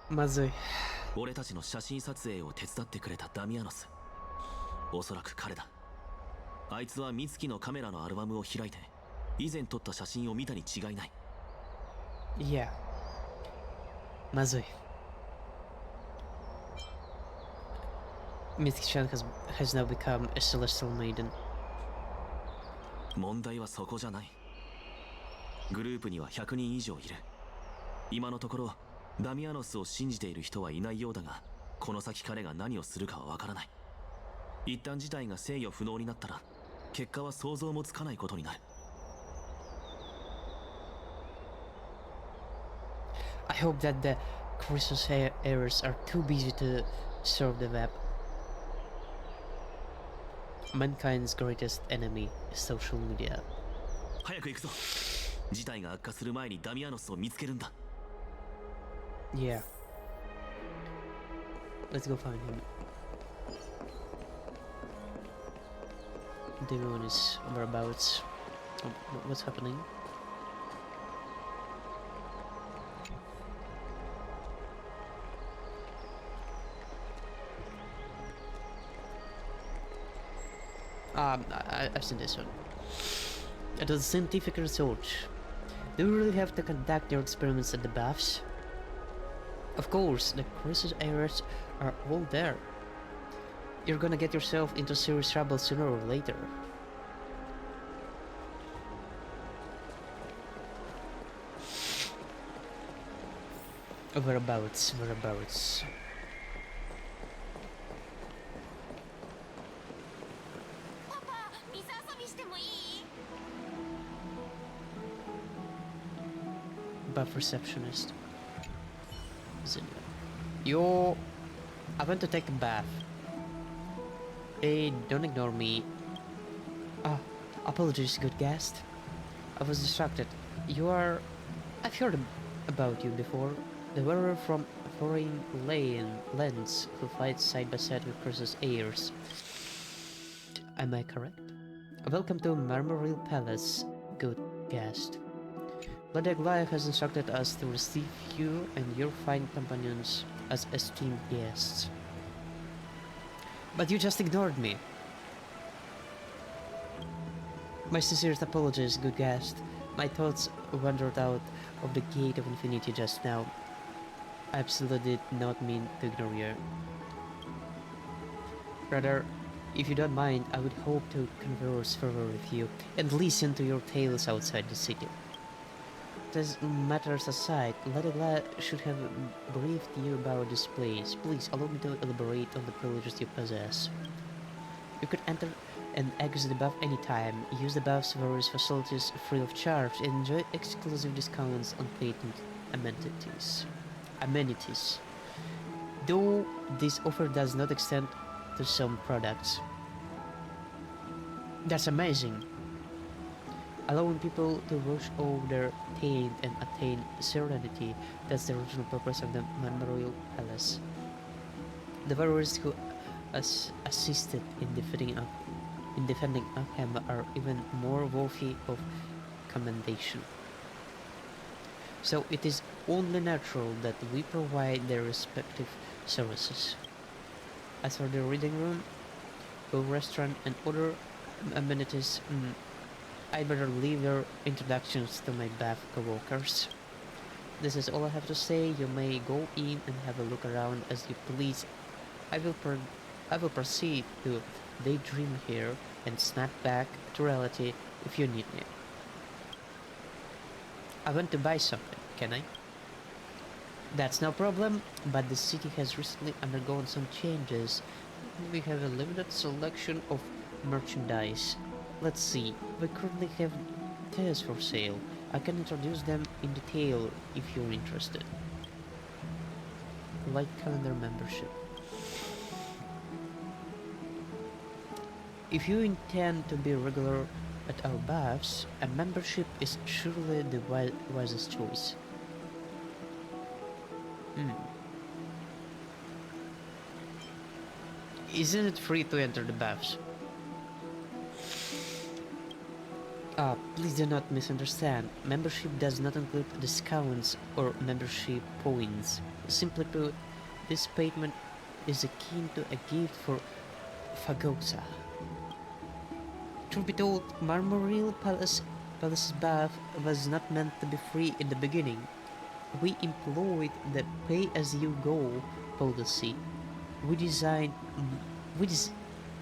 まずい。俺たちの写真撮影を手伝ってくれたダミアノス。おそらく彼だ。あいつは美月のカメラのアルバムを開いて以前撮った写真を見たに違いない。いや、まずい。Mitsuki-chan has now become a celestial maiden. 問題はそこじゃない。グループには100人以上いる。今のところダミアノスを信じている人はいないようだが、この先彼が何をするかはわからない。一旦事態が制御不能になったら結果は想像もつかないことになる。I hope that the Chrysos heirs are too busy to serve the web. Mankind's greatest enemy is social media. 早く行くぞ。事態が悪化する前にダミアノスを見つけるんだ。Yeah. Let's go find him. Demon is whereabouts. What's happening? I've seen this one. It was scientific research. Do you really have to conduct your experiments at the baths? Of course, the Chrysos heirs are all there. You're gonna get yourself into serious trouble sooner or later. Whereabouts. パパ、水遊びしてもいい？ Buff receptionist. Zinnia. Yo, I went to take a bath. Hey, don't ignore me. Ah, apologies, good guest. I was distracted. You are... I've heard about you before. The wearer from foreign lands who fights side by side with Cross's heirs. Am I correct? Welcome to Marmoreal Palace, good guest. Lady Aglaia has instructed us to receive you and your fine companions as esteemed guests. But you just ignored me. My sincerest apologies, good guest. My thoughts wandered out of the gate of infinity just now. I absolutely did not mean to ignore you. Rather, if you don't mind, I would hope to converse further with you and listen to your tales outside the city. These matters aside, Lady Aglaia should have briefed you about this place. Please allow me to elaborate on the privileges you possess. You could enter and exit the buff anytime, use the buff's various facilities free of charge, and enjoy exclusive discounts on patent amenities. Though this offer does not extend to some products. That's amazing. Allowing people to rush over their taint and attain serenity, that's the original purpose of the Marmoreal Palace. The warriors who assisted in defending Arkham are even more worthy of commendation. So it is only natural that we provide their respective services. As for the reading room, a restaurant and other amenities, I'd better leave your introductions to my Bath co-workers. This is all I have to say. You may go in and have a look around as you please. I will proceed to daydream here and snap back to reality if you need me. I want to buy something, can I? That's no problem, but the city has recently undergone some changes. We have a limited selection of merchandise. Let's see, we currently have these for sale. I can introduce them in detail if you're interested. Light calendar membership. If you intend to be regular at our baths, a membership is surely the wisest choice. Isn't it free to enter the baths? Please do not misunderstand. Membership does not include discounts or membership points. Simply put, this payment is akin to a gift for Fagosa. Truth be told, Marmoreal Palace's bath was not meant to be free in the beginning. We employed the pay-as-you-go policy.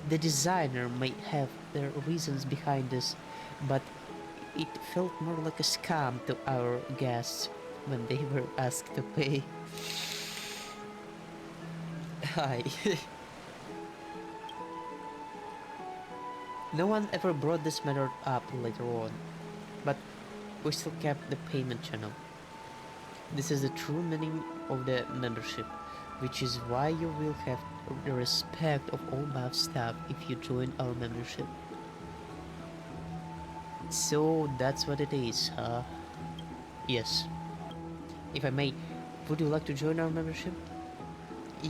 The designer might have their reasons behind this, but it felt more like a scam to our guests when they were asked to pay. Hi. No one ever brought this matter up later on, but we still kept the payment channel. This is the true meaning of the membership, which is why you will have the respect of all bath staff if you join our membership. So that's what it is, huh? Yes. If I may, would you like to join our membership?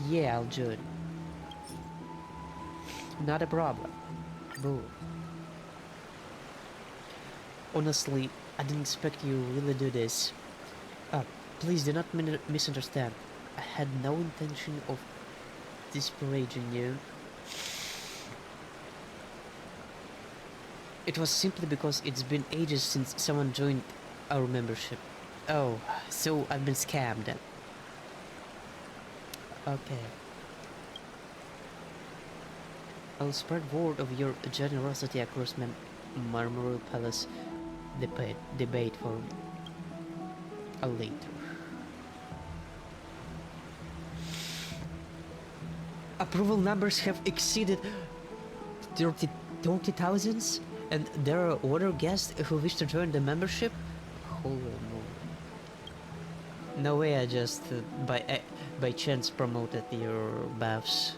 Yeah, I'll join. Not a problem. Boo. Honestly, I didn't expect you really do this. Please do not misunderstand. I had no intention of disparaging you. It was simply because it's been ages since someone joined our membership. Oh, so I've been scammed then. Okay. I'll spread word of your generosity across Marmoreal Palace debate forum. Later. Approval numbers have exceeded 30,000, and there are other guests who wish to join the membership? Holy moly. No way I just by chance promoted your buffs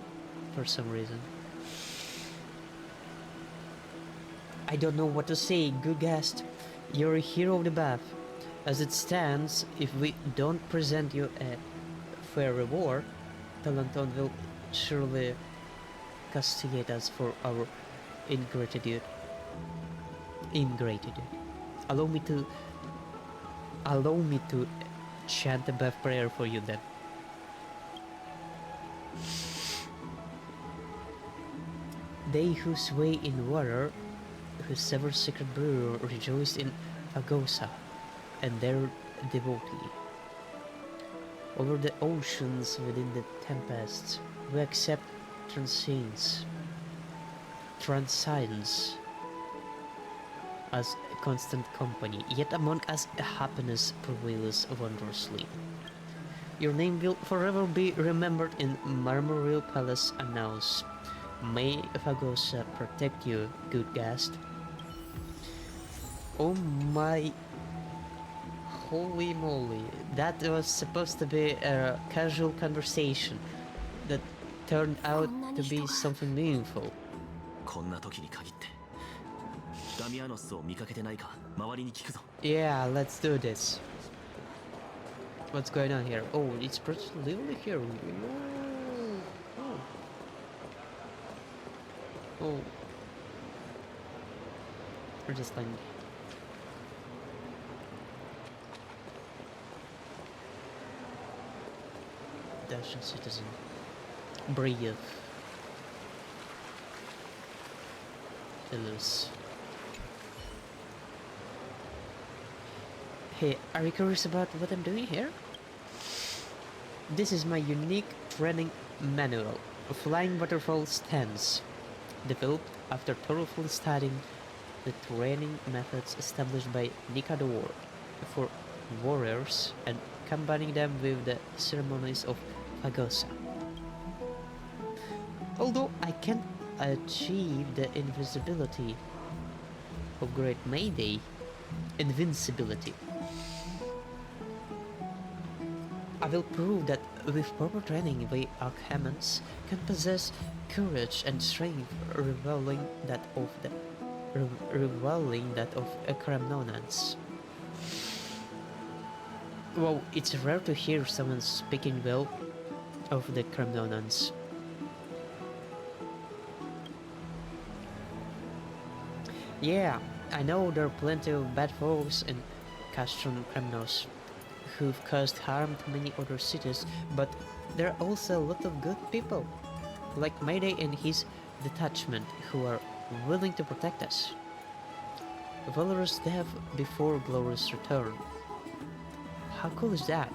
for some reason. I don't know what to say, good guest. You're a hero of the buff. As it stands, if we don't present you a fair reward, Talanton will surely castigate us for our ingratitude. Allow me to chant a buff prayer for you then. They who sway in water, who sever secret brewer, rejoice in Fagosa, and their devotee. Over the oceans within the tempests, we accept transience as a constant company, yet among us happiness prevails wondrously. Your name will forever be remembered in Marmoreal Palace annals. May Fagosa protect you, good guest. Oh my... Holy moly, that was supposed to be a casual conversation that turned out to be something meaningful. こんな時に限ってダミアノスを見かけてないか周りに聞くぞ。 Yeah, let's do this. What's going on here? Oh, it's pretty lively here. Oh. We're just like... Dashing citizen. Brave. Phyllis. Hey, are you curious about what I'm doing here? This is my unique training manual, Flying Waterfall Stance, developed after thoroughly studying the training methods established by Nikador for warriors and combining them with the ceremonies of Fagosa. Although I can't achieve the invisibility of Great Mayday, invincibility, I will prove that with proper training we Archemans can possess courage and strength rivaling that of Kremnonans. Well, it's rare to hear someone speaking well of the Kremnonans. Yeah, I know there are plenty of bad folks in Castron Kremnos who've caused harm to many other cities, but there are also a lot of good people, like Mayday and his detachment, who are willing to protect us. Valorous death before glorious return. How cool is that?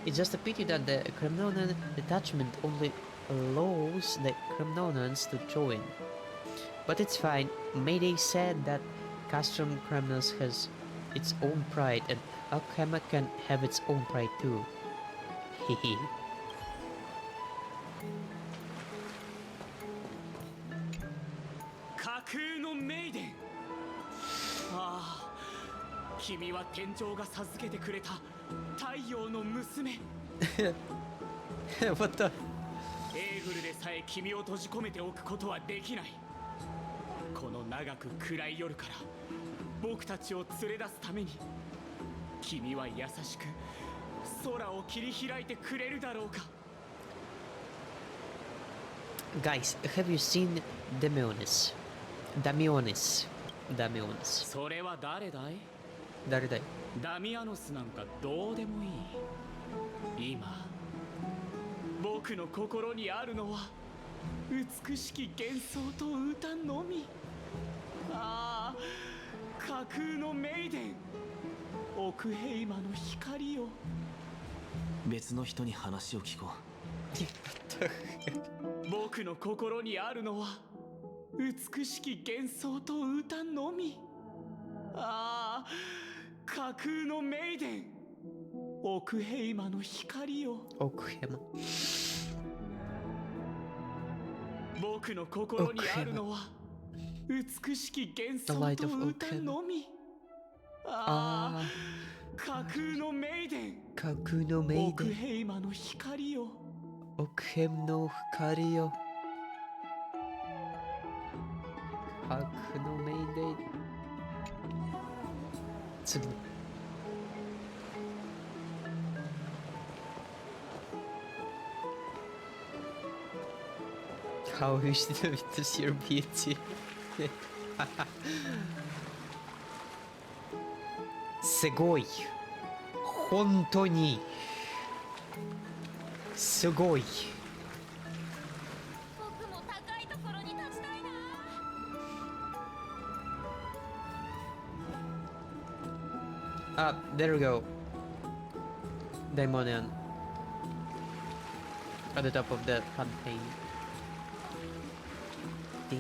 It's just a pity that the Kremnonan detachment only allows the Kremnonans to join. But it's fine. Mayday said that Castron Kremnos has its own pride and Alchema can have its own pride too. Hehe. Kaku Maiden. ああ、君は天井が授けてくれた太陽の娘。What the? エーグルでさえ君を閉じ込めておくことはできない。この長く暗い夜から僕たちを連れ出すために君は優しく空を切り開いてくれるだろうか。 Guys, have you seen Damionis? Damionis. それは誰だい？誰だい？ダミアノスなんかどうでもいい。今僕の心にあるのは美しき幻想と歌のみ。ああ、架空のメイデン、奥平魔の光よ。別の人に話を聞こう。僕の心にあるのは美しき幻想と歌のみ。ああ、架空のメイデン、奥平魔の光よ。奥山。僕の心にあるのは美しき幻想と歌のみ。ああ、架空のメイデン、架空のメイ奥デン、ヘイマの光よ。奥編の光よ。架空のメイデン。次の。How wish to witness your beauty. すごい。本当に。すごい。僕も高いところに立ちたいな。Ah, there we go. Daimonian. At the top of the campaign. Damn.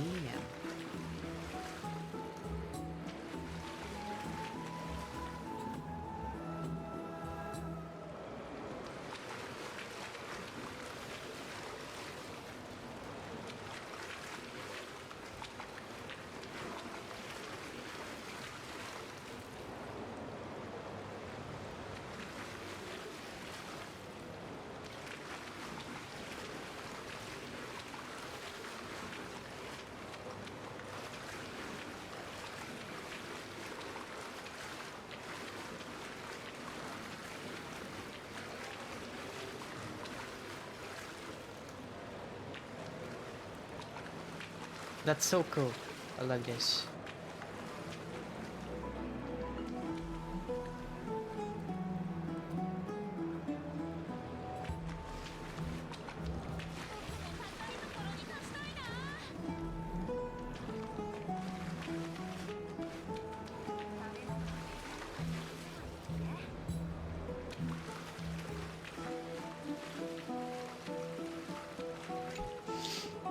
That's so cool. I love this.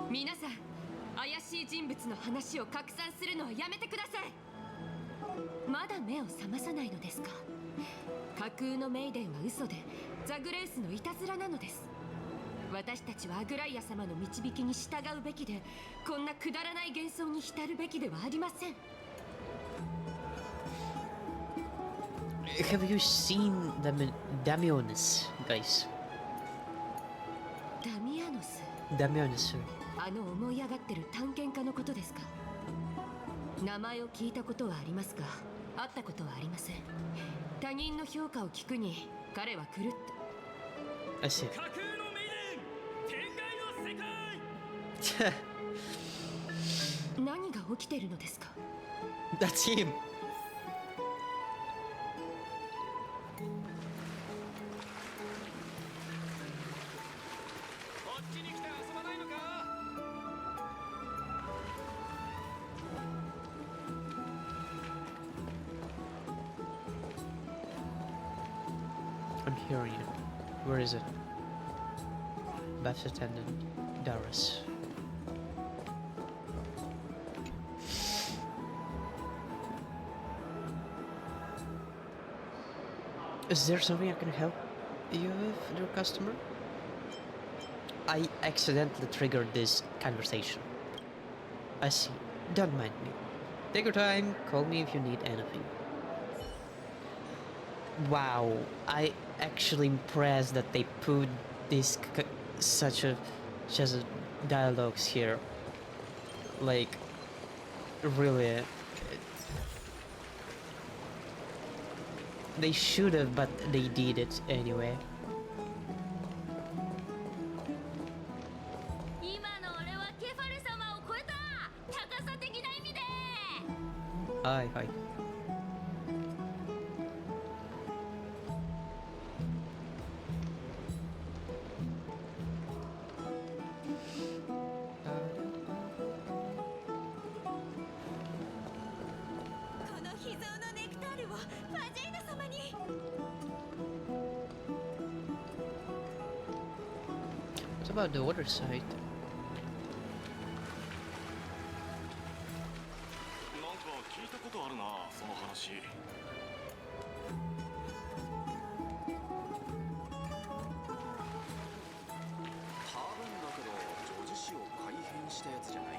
Minasan, 怪しい人物の話を拡散するのはやめてください。まだ目を覚まさないのですか。架空のメイデンは嘘で、ザグレースのいたずらなのです。私たちはアグライア様の導きに従うべきで、こんなくだらない幻想に浸るべきではありません。Have you seen Damianus, guys? ダミアノス、 Damianus. あの思い上がってる探検家のことですか。名前を聞いたことはありますが、会ったことはありません。他人の評価を聞くに彼は狂った。 I see. 架空のメイデン、天外の世界。何が起きてるのですか。 That's him. こっちに来て遊ばないのか。I'm hearing you. Where is it? Bath attendant, Darius. Is there something I can help you with, dear customer? I accidentally triggered this conversation. I see. Don't mind me. Take your time, call me if you need anything. Wow, I actually impressed that they put this such a dialogues here. Like, really, they should have, but they did it anyway. 今の俺はケファル様を超えた。高さ的な意味で。はいはい。この秘蔵のネクタールをファジェイナ様に。 What about the other side? なんか聞いたことあるな、その話。多分だけど女子誌を改変したやつじゃない？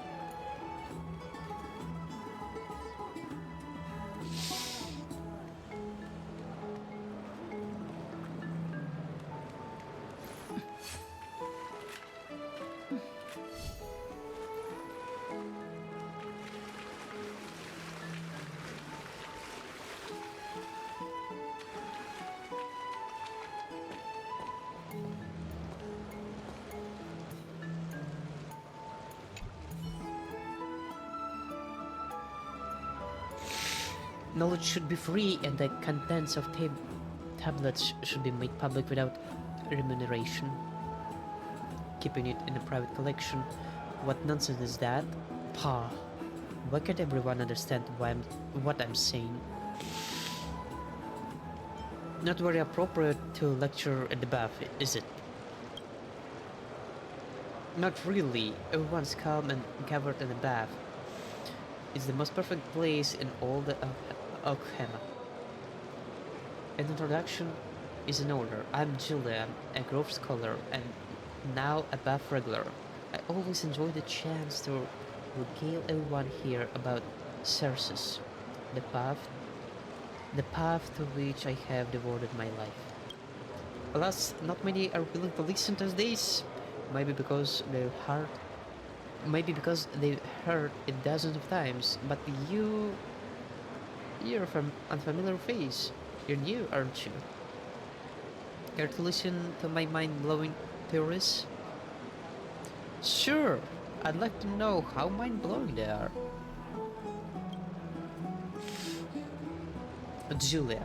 Knowledge should be free, and the contents of tablets should be made public without remuneration. Keeping it in a private collection. What nonsense is that? Pa, why can't everyone understand what I'm saying? Not very appropriate to lecture at the bath, is it? Not really. Everyone's calm and gathered in the bath. It's the most perfect place in all the Okhema. An introduction is in order. I'm Julia, a Grove Scholar, and now a bath regular. I always enjoy the chance to regale everyone here about Cersus, the path to which I have devoted my life. Alas, not many are willing to listen to this. Maybe because they've heard it dozens of times, but you're from unfamiliar face. You're new, aren't you? Care to listen to my mind-blowing theories? Sure, I'd like to know how mind-blowing they are. Julia.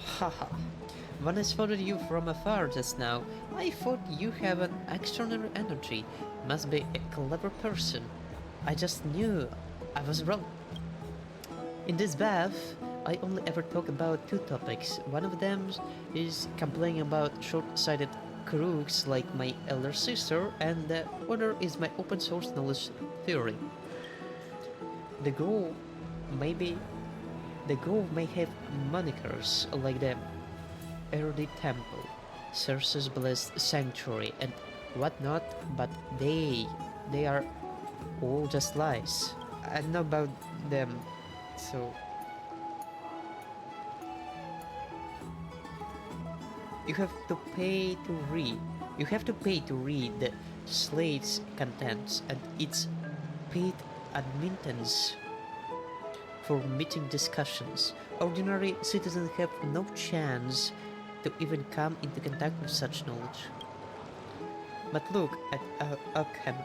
Haha. When I spotted you from afar just now, I thought you have an extraordinary energy. Must be a clever person. I just knew I was wrong. In this bath, I only ever talk about two topics. One of them is complaining about short-sighted crooks like my elder sister, and the other is my open source knowledge theory. The Grove may have monikers like the Erdi Temple, Cersus Blessed Sanctuary, and whatnot, but they are all just lies. I know about them, so you have to pay to read. You have to pay to read the slate's contents, and it's paid admittance for meeting discussions. Ordinary citizens have no chance to even come into contact with such knowledge. But look at Okham.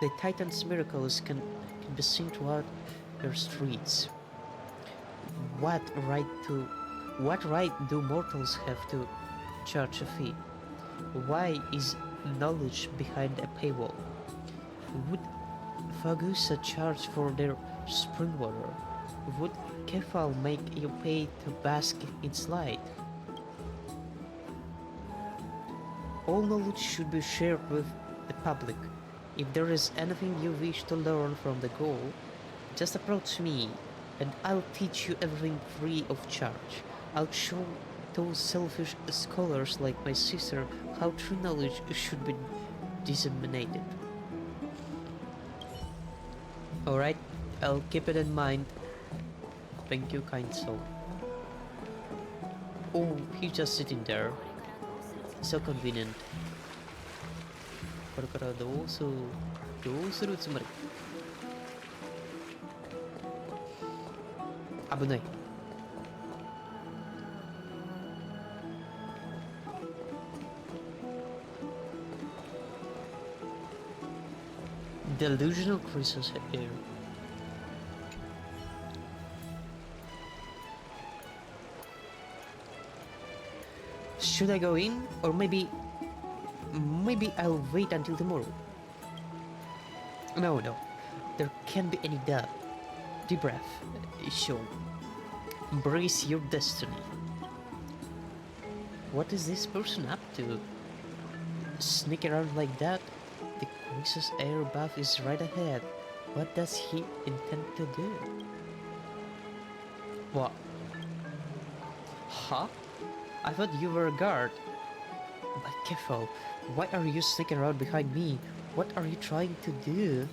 The Titan's miracles can be seen throughout their streets. What right do mortals have to charge a fee? Why is knowledge behind a paywall? Would Fagusa charge for their spring water? Would Kefal make you pay to bask in its light? All knowledge should be shared with the public. If there is anything you wish to learn from the goal, just approach me, and I'll teach you everything free of charge. I'll show those selfish scholars like my sister how true knowledge should be disseminated. Alright, I'll keep it in mind. Thank you, kind soul. Oh, he's just sitting there. So convenient. これからどうするつもり? 危ない. Delusional crystals here. Should I go in, or maybe I'll wait until tomorrow? No, there can't be any doubt. Deep breath. Sure. Embrace your destiny. What is this person up to? Sneak around like that? The Crisis air bath is right ahead. What does he intend to do? What? Huh? I thought you were a guard. But Kefal, why are you sneaking around behind me? What are you trying to do?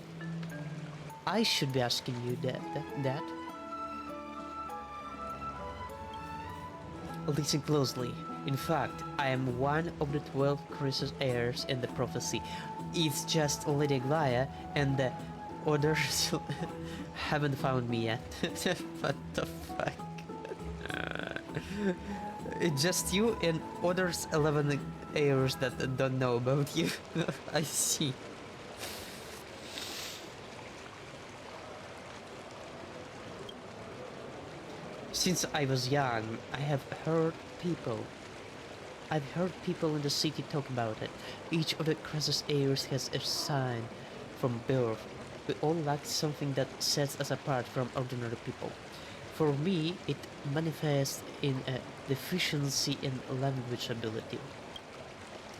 I should be asking you that. Listen closely. In fact, I am one of the 12 Crisis heirs in the prophecy. It's just Lady Glaya and the others haven't found me yet. What the fuck? It's just you and others 11 heirs that don't know about you. I see. Since I was young, people I've heard people in the city talk about it. Each of the Cross's heirs has a sign from birth. We all lack something that sets us apart from ordinary people. For me, it manifests in a deficiency in language ability.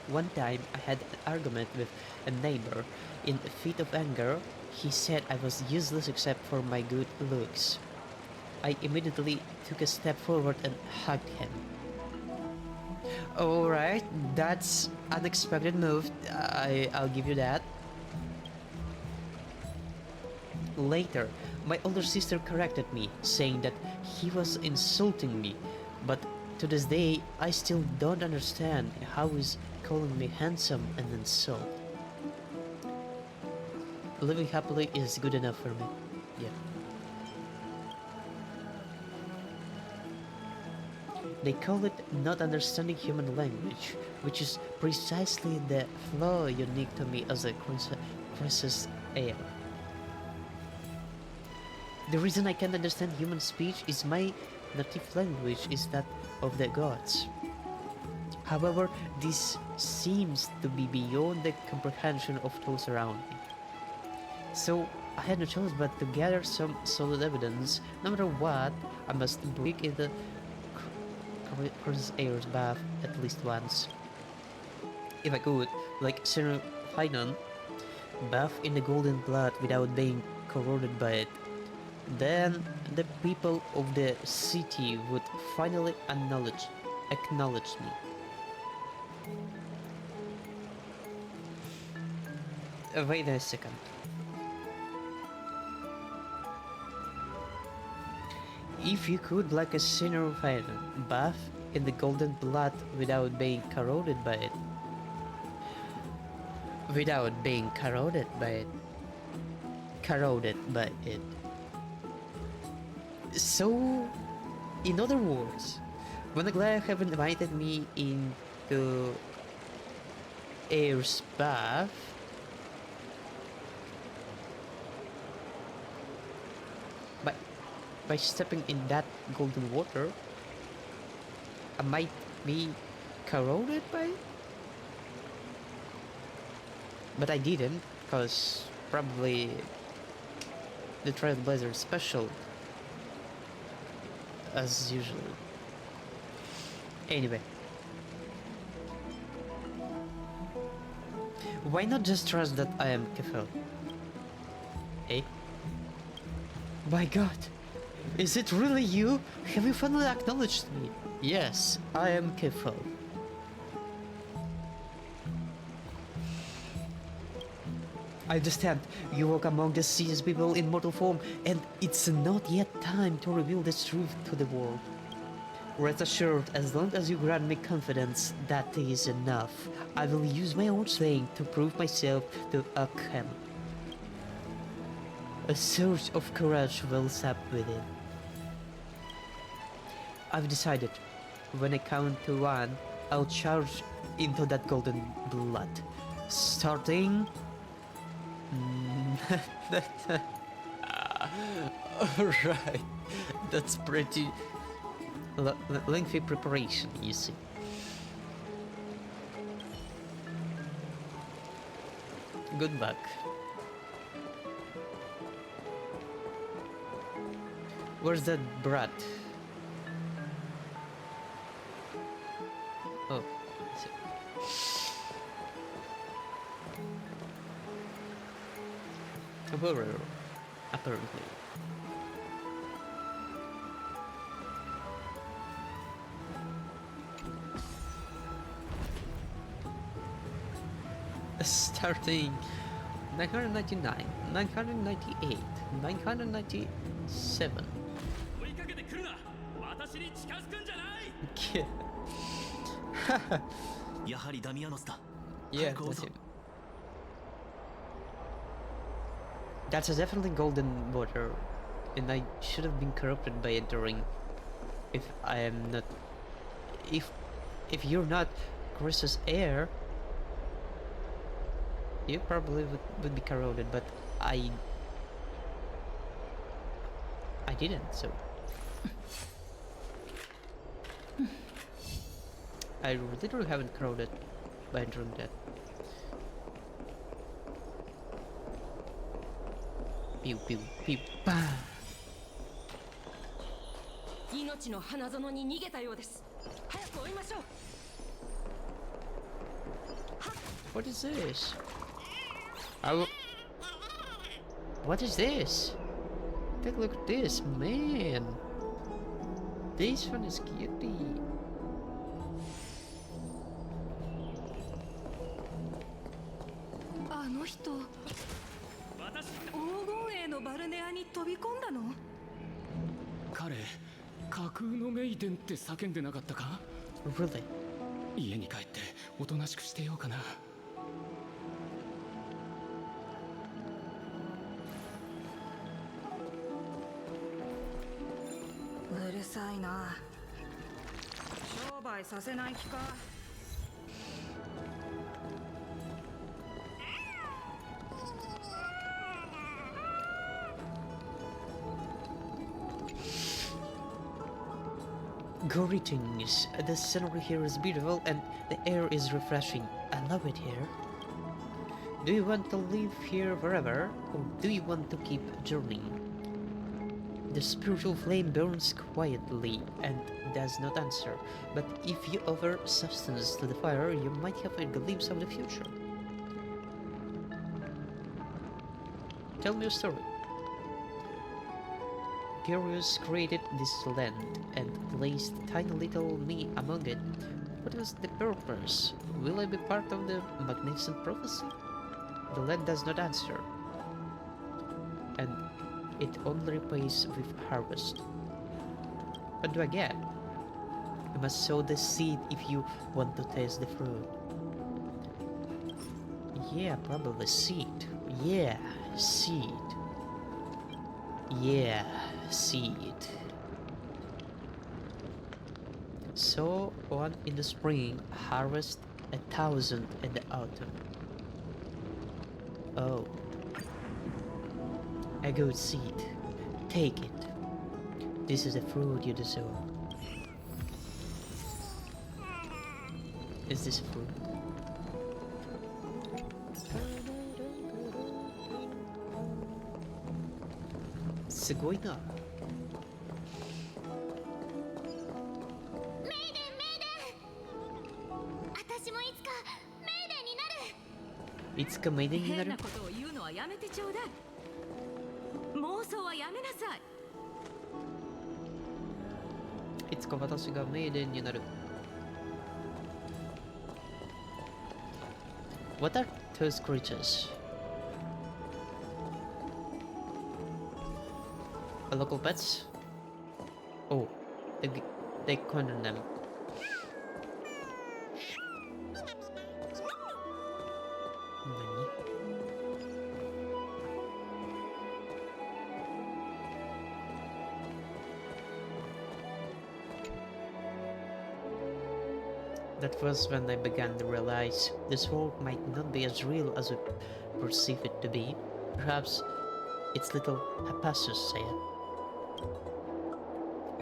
One time, I had an argument with a neighbor. In a fit of anger, he said I was useless except for my good looks. I immediately took a step forward and hugged him. Alright, that's unexpected move. I'll give you that. Later, my older sister corrected me, saying that he was insulting me, but to this day, I still don't understand how he's calling me handsome an insult. Living happily is good enough for me. Yeah. They call it not understanding human language, which is precisely the flaw unique to me as a Cross's heir. The reason I can't understand human speech is my native language is that of the gods. However, this seems to be beyond the comprehension of those around me. So I had no choice but to gather some solid evidence. No matter what, I must break into Cross's heir's bath at least once. If I could, like Sir Finon, bath in the golden blood without being corroded by it, then the people of the city would finally acknowledge me. Wait a second. If you could, like a sinner fighter, bath in the golden blood without being corroded by it. Without being corroded by it. Corroded by it. So, in other words, when the Glaive have invited me into Heir's bath, by stepping in that golden water, I might be corroded by it? But I didn't, because probably the Trailblazer is special, as usual. Anyway. Why not just trust that I am Kefel? Eh? My god! Is it really you? Have you finally acknowledged me? Yes, I am Kefel. I understand. You walk among the seas people in mortal form, and it's not yet time to reveal this truth to the world. Rest assured, as long as you grant me confidence, that is enough. I will use my own strength to prove myself to Akhem. A surge of courage wells up within. I've decided. When I count to 1, I'll charge into that golden blood. Starting... Alright, that's pretty lengthy preparation, you see. Good luck. Where's that brat? Oh, I see. A warrior, apparently. Starting 999, 998, 997. Yeah, that's it. That's a definitely golden water, and I should have been corrupted by entering. If I am not, if you're not Chris's heir, you probably would be corroded. But I didn't, so I literally haven't crowded by entering that. Pew pew pew. Bah. 命の花園に逃げたようです。早く追いましょう。 What is this? What is this? Take a look at this, man. This one is cutie. あの人黄金栄のバルネアに飛び込んだの？彼架空のメイデンって叫んでなかったか？ Really? 家に帰っておとなしくしてようかな。うるさいな。商売させない気か。 Greetings. The scenery here is beautiful and the air is refreshing. I love it here. Do you want to live here forever, or do you want to keep journeying? The spiritual flame burns quietly and does not answer, but if you offer substance to the fire, you might have a glimpse of the future. Tell me a story. Curious created this land and placed tiny little me among it. What was the purpose? Will I be part of the magnificent prophecy? The land does not answer, and it only repays with harvest. What do I get? You must sow the seed if you want to taste the fruit. Yeah, probably seed. Yeah, seed. Yeah, seed. Sow one in the spring, harvest 1,000 in the autumn. Oh. A good seed. Take it. This is the fruit you deserve. Is this a fruit? Sugoina. メイデンメイデン。私もいつかメイデンになる。いつかメイデンになる。変なことを言うのはやめてちょうだい。妄想はやめなさい。いつか私がメイデンになる。What are those creatures? Local pets? Oh, they corner them. Nani? That was when I began to realize this world might not be as real as we perceive it to be. Perhaps it's little Hippasus said.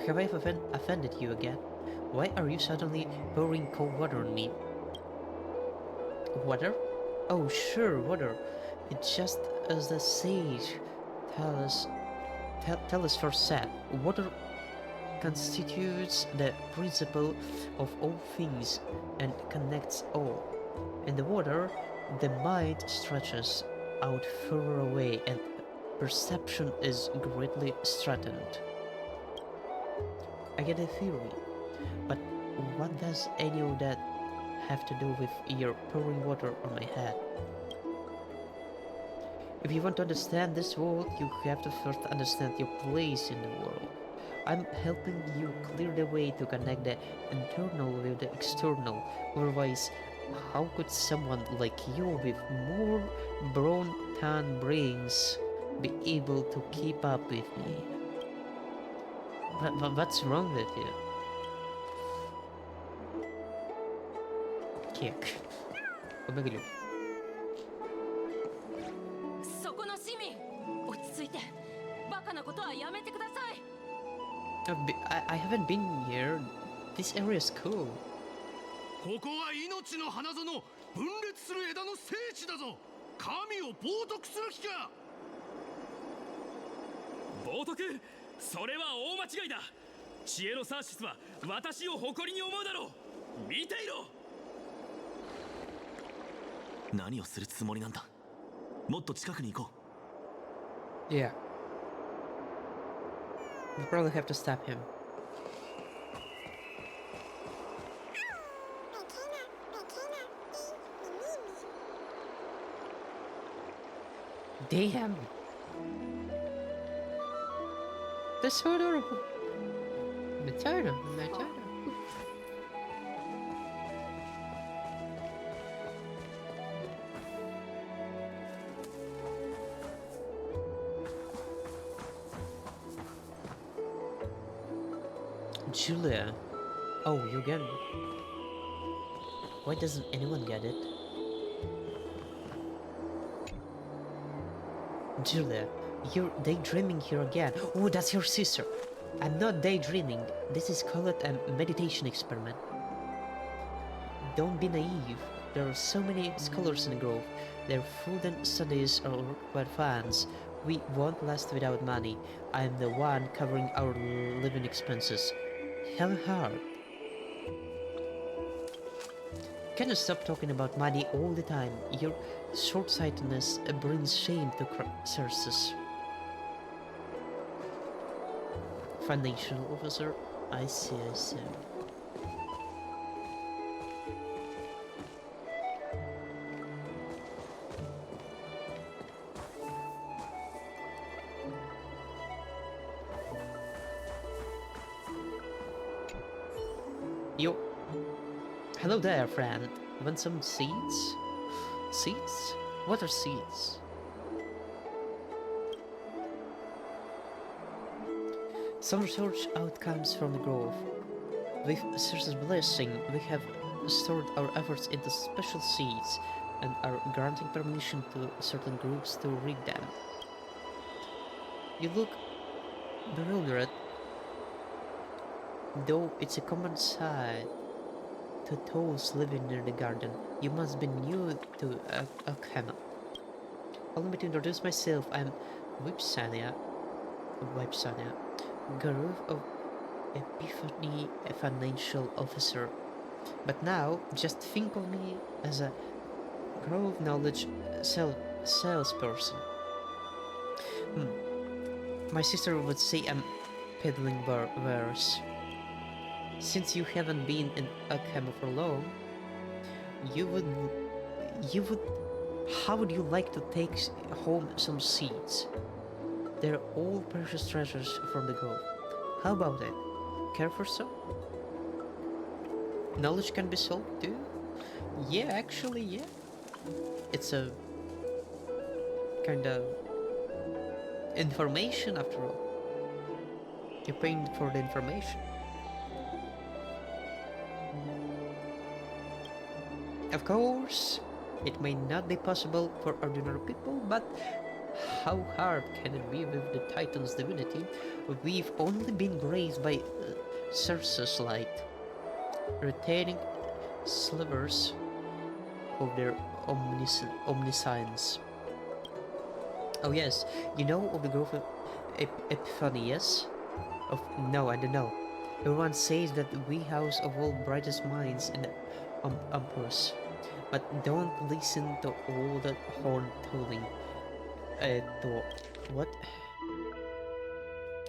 Have I offended you again? Why are you suddenly pouring cold water on me? Water? Oh, sure, water. It's just as the sage tell us first said. Water constitutes the principle of all things and connects all. In the water, the mind stretches out further away and perception is greatly strengthened. I get a theory, but what does any of that have to do with your pouring water on my head? If you want to understand this world, you have to first understand your place in the world. I'm helping you clear the way to connect the internal with the external. Otherwise, how could someone like you with more brown tan brains be able to keep up with me? What's wrong with you? Kick. Omegalu. そこの市民、落ち着いて。バカなことはやめてください。I haven't been here This area is cool. ここは命の花園、分裂する枝の聖地だぞ。神を冒涜する気か。冒涜？それは大間違いだ。知恵のサーシスは私を誇りに思うだろう。見ていろ。何をするつもりなんだ。もっと近くに行こう。Yeah. We probably have to stop him. Damn. That's so adorable. Materna. Julia. Oh, you get it. Why doesn't anyone get it? Julia, you're daydreaming here again. Oh, that's your sister. I'm not daydreaming. This is called a meditation experiment. Don't be naive. There are so many scholars in the grove. Their food and studies are required funds. We won't last without money. I'm the one covering our living expenses. Have a heart. Can you stop talking about money all the time? Your short-sightedness brings shame to Cersus. Financial officer? I see. Yo. Hello there, friend. Want some seeds? Seeds? What are seeds? Some research outcomes from the grove. With Circe's blessing, we have stored our efforts into special seeds and are granting permission to certain groups to read them. You look bewildered, though it's a common sight to those living near the garden. You must be new to Alchema. Allow me to introduce myself. I'm Wipsania, Garuf of Epiphany, a financial officer. But now, just think of me as a Grove knowledge salesperson. My sister would say I'm peddling wares. Since you haven't been in Alchema for long, you would. How would you like to take home some seeds? They're all precious treasures from the grove. How about it? Care for some? Knowledge can be sold too? Yeah, actually, yeah. It's a kind of information after all. You're paying for the information. Of course, it may not be possible for ordinary people, but how hard can it be with the Titan's divinity? We've only been graced by Circe's light, retaining slivers of their omniscience. Oh yes, you know of the grove of Epiphany, yes? No, I don't know. Everyone says that we house of all brightest minds in the Umpers, but don't listen to all that horn tooling. What?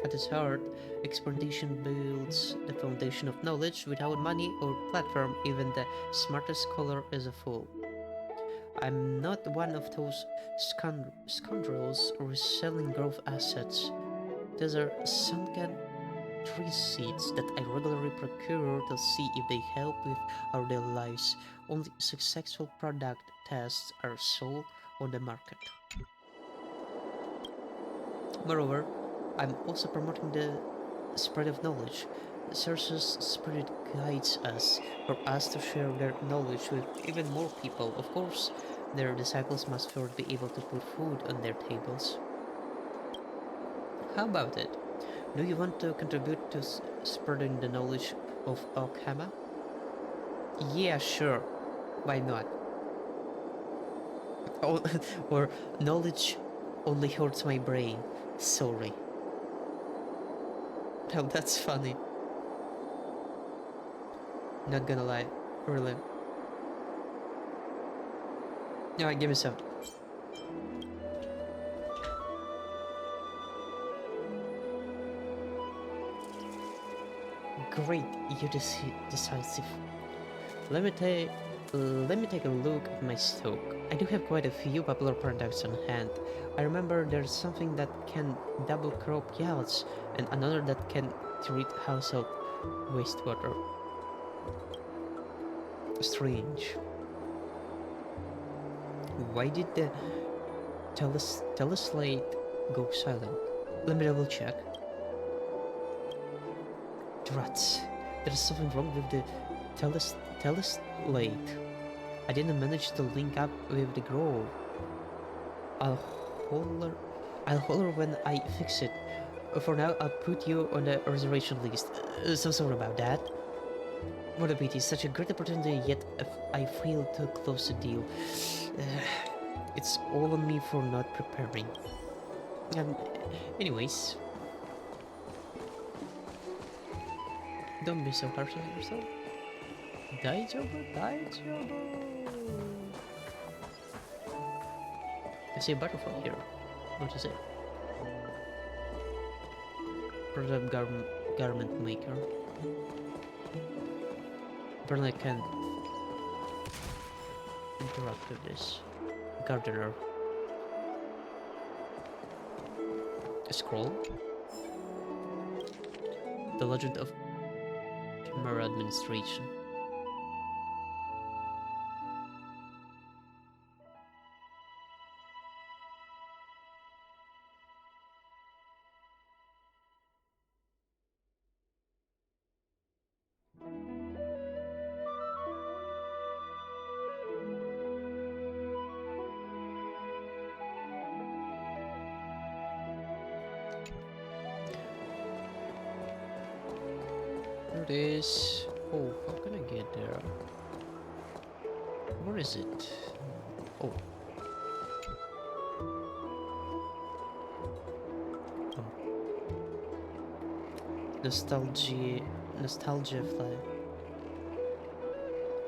At its heart, experimentation builds the foundation of knowledge. Without money or platform, even the smartest scholar is a fool. I'm not one of those scoundrels reselling grove assets. These are sunken tree seeds that I regularly procure to see if they help with our daily lives. Only successful product tests are sold on the market. Moreover, I'm also promoting the spread of knowledge. Circe's spirit guides us for us to share their knowledge with even more people. Of course, their disciples must first be able to put food on their tables. How about it? Do you want to contribute to spreading the knowledge of Okama? Yeah, sure. Why not? Oh, or knowledge only hurts my brain. Sorry. Well, that's funny. Not gonna lie. Really. Alright, give me some. Great, you're decisive. Let me take a look at my stock. I do have quite a few popular products on hand. I remember there's something that can double crop yields and another that can treat household wastewater. Strange. Why did the teleslate go silent? Let me double check. Rats. There's something wrong with the teleslate. I didn't manage to link up with the grove. I'll holler when I fix it. For now, I'll put you on the reservation list. So sorry about that. What a pity, such a great opportunity, yet I failed to close the deal. It's all on me for not preparing. Anyways. Don't be so harsh on yourself. Daijobu. I see a butterfly here. What is it? Product garment maker. Apparently I can interact with this. Gardener. A scroll. The Legend of Chimera Administration. There it is. Oh, how can I get there? Where is it? Oh. Nostalgia fly.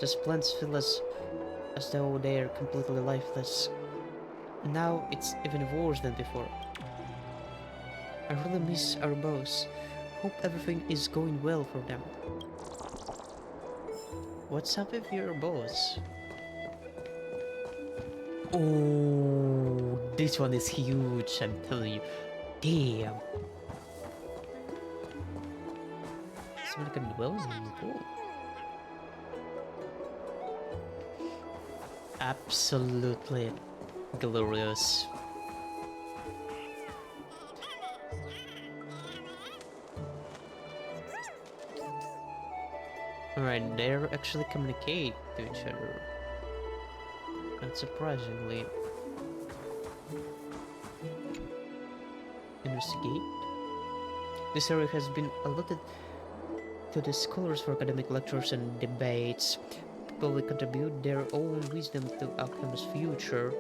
The plants feel as though they are completely lifeless. Now it's even worse than before. I really miss our boss. Hope everything is going well for them. What's up with your boss? Oh, this one is huge, I'm telling you. Damn. Someone can dwell in the pool. Absolutely glorious. Alright, they actually communicate to each other. Not surprisingly. Investigate. This area has been allotted to the scholars for academic lectures and debates. People will contribute their own wisdom to Alchemist's future,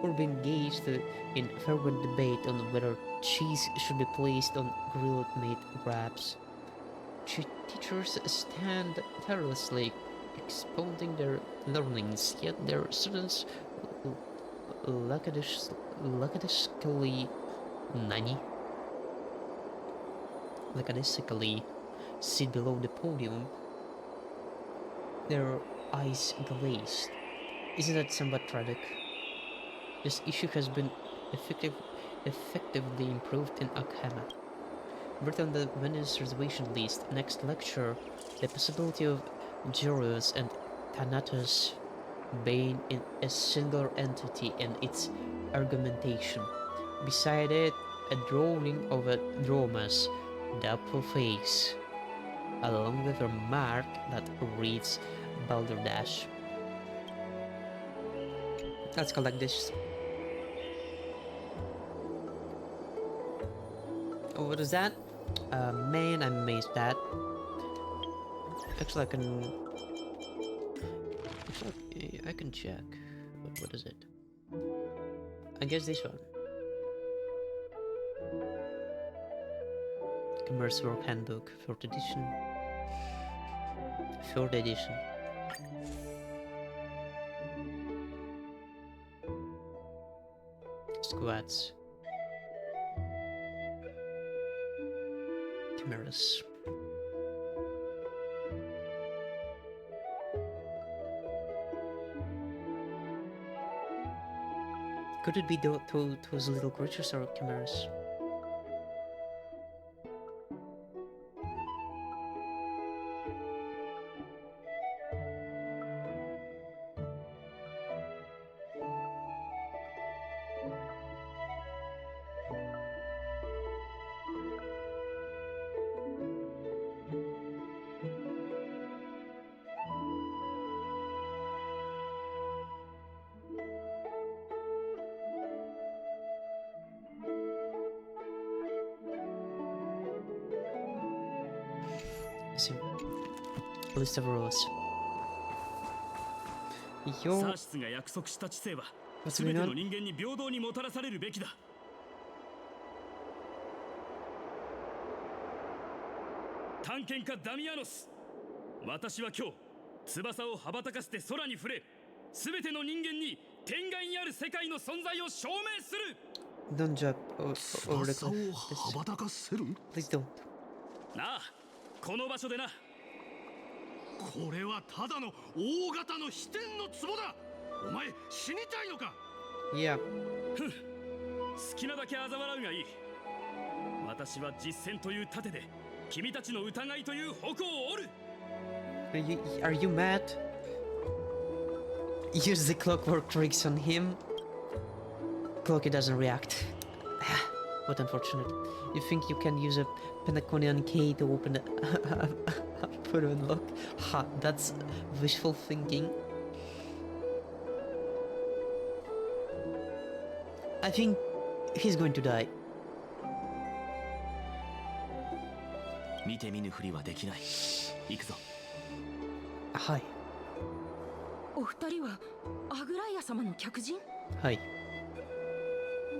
or be engaged in fervent debate on whether cheese should be placed on grilled meat wraps. Teachers stand tirelessly expounding their learnings, yet their students lackadaisically sit below the podium, their eyes glazed. Isn't that somewhat tragic? This issue has been effectively improved in Okama. Written on the Venice reservation list. Next lecture, the possibility of Joros and Thanatos being in a single entity and its argumentation. Beside it, a drawing of a Droma's doubtful face, along with a mark that reads Balderdash. Let's collect this. Oh, what is that? Man, I missed that. Actually, I can check. What is it? I guess this one. Commerce Work Handbook, 4th edition. 4th edition. Squats. Chimeras. Could it be those little creatures or chimeras? So, list of rules. サーシスが約束した知性は全ての人間に平等にもたらされるべきだ。探検家ダミアノス、私は今日翼を羽ばたかせて空に触れ、全ての人間に天外にある世界の存在を証明する。 Don't jump over the cliff. 翼を羽ばたかせる？ Please don't. なあ、この場所でな。これはただの大型の飛天の壺だ。お前死にたいのか？ Yeah. 好きなだけ嘲笑うがいい。私は実践という盾で君たちの疑いという矛を折る。 Are you mad? Use the clockwork tricks on him. Cloaky doesn't react. What unfortunate. You think you can use a Penaconian key to open a photo unlock? Ha, that's wishful thinking. I think he's going to die. 見て見ぬふりはできない。行くぞ。はい。お二人はアグライア様の客人？はい。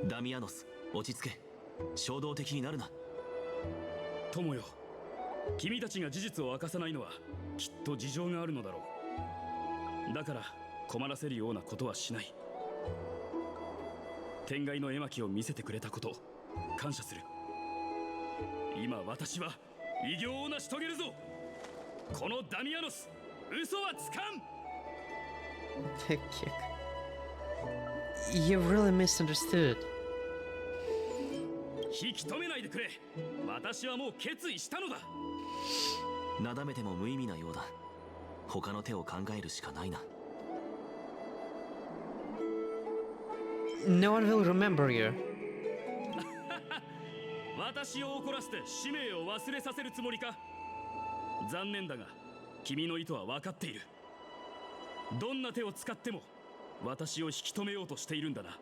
ダミアノス、落ち着け。衝動的になるな。友よ、君たちが事実を明かさないのはきっと事情があるのだろう。だから困らせるようなことはしない。天外の絵巻を見せてくれたこと感謝する。今私は偉業を成し遂げるぞ。このダミアノス、嘘はつかん。 The kick. You really misunderstood. 引き止めないでくれ。私はもう決意したのだ。なだめても無意味なようだ。他の手を考えるしかないな。No one will remember you. 私を怒らせて使命を忘れさせるつもりか。残念だが君の意図は分かっている。どんな手を使っても私を引き止めようとしているんだな。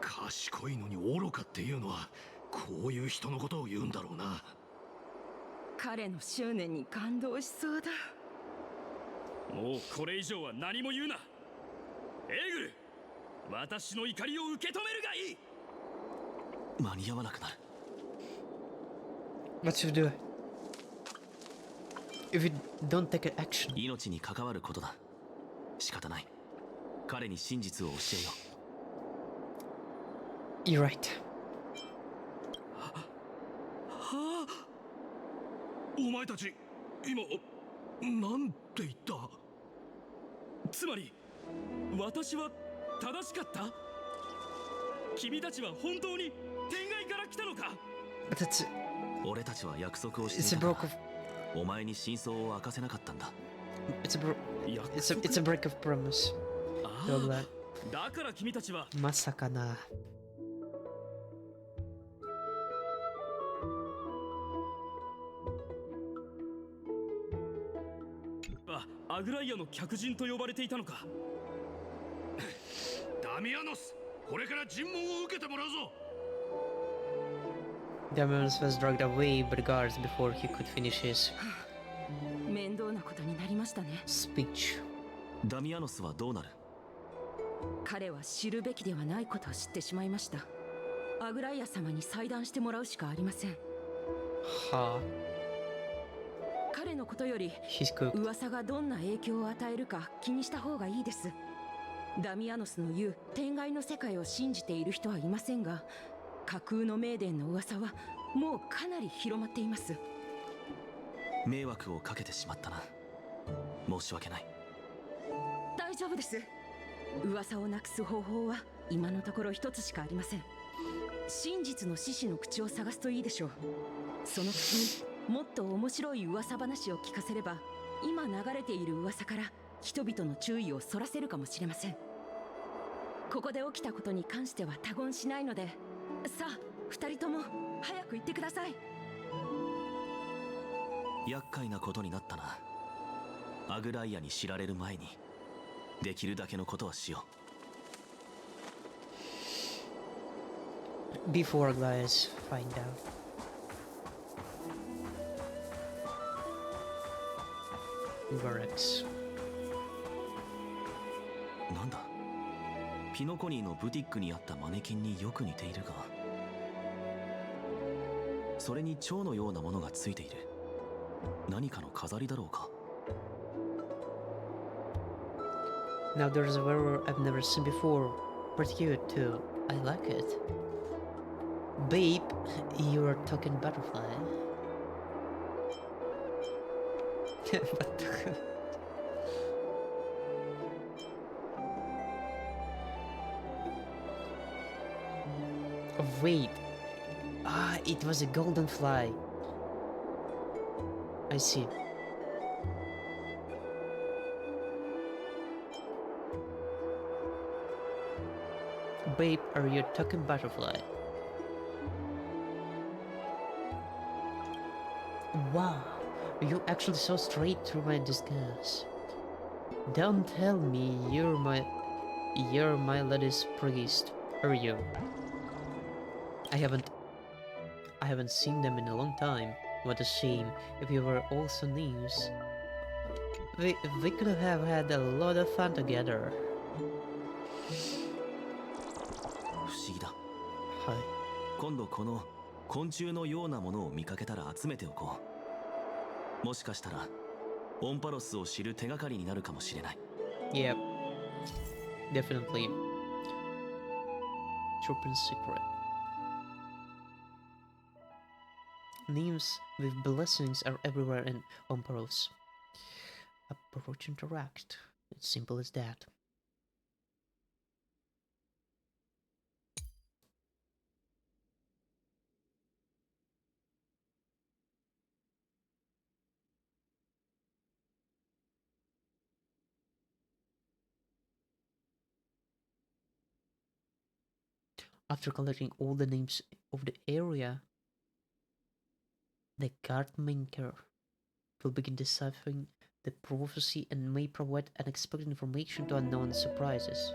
賢いのに愚かっていうのはこういう人のことを言うんだろうな。彼の執念に感動しそうだ。もうこれ以上は何も言うな。エーグル、私の怒りを受け止めるがいい。間に合わなくなる。 What should we do? If you don't take action. 命に関わることだ。仕方ない。彼に真実を教えよう。 You're right. お前たち今なんて言った？つまり私は正しかった？君たちは本当に天外から来たのか？ But it's 俺たちは約束をし it's て a いた break が of お前に真相を明かせなかったんだ。 it's a break of promise. あ Double that. あ、だから君たちはまさかな。アグライアの客人と呼ばれていたのか。ダミアノス、これから尋問を受けてもらうぞ。 Damianus was dragged away by the guards before he could finish his. 面倒なことになりましたね。 Speech. ダミアノスはどうなる？彼は知るべきではないことを知ってしまいました。アグライア様に裁断してもらうしかありません。 Ha. 彼のことより He's cooked. 噂がどんな影響を与えるか気にした方がいいです。ダミアノスの言う天外の世界を信じている人はいませんが、架空の名殿の噂はもうかなり広まっています。迷惑をかけてしまったな。申し訳ない。大丈夫です。噂をなくす方法は今のところ一つしかありません。真実の獅子の口を探すといいでしょう。その口にもっと面白い噂話を聞かせれば、今流れている噂から人々の注意をそらせるかもしれません。ここで起きたことに関しては他言しないので、さあ二人とも早く行ってください。厄介なことになったな。アグライアに知られる前にできるだけのことはしよう。Before guys find out. Gorex. なんだ、ピノコニーのブティックにあったマネキンによく似ているが、それに蝶のようなものがついている。何かの飾りだろうか。 Now there's a wearer I've never seen before. Pretty cute too. I like it. Babe, you're talking butterfly. Oh, wait. Ah, it was a golden fly. I see. Babe, are you talking butterfly? Wow, you actually saw straight through my disguise. Don't tell me you're my lady's priest, are you? I haven't seen them in a long time. What a shame. If you were also nymphs, we could have had a lot of fun together. 不思議だ。はい。今度この昆虫のようなものを見かけたら集めておこう。もしかしたらオンパロスを知る手がかりになるかもしれない。Yep, definitely. Chopin's secret. Nymphs with blessings are everywhere in Omparos. Approach, interact. It's simple as that. After collecting all the names of the area, the Guardmaker will begin deciphering the prophecy and may provide unexpected information to unknown surprises.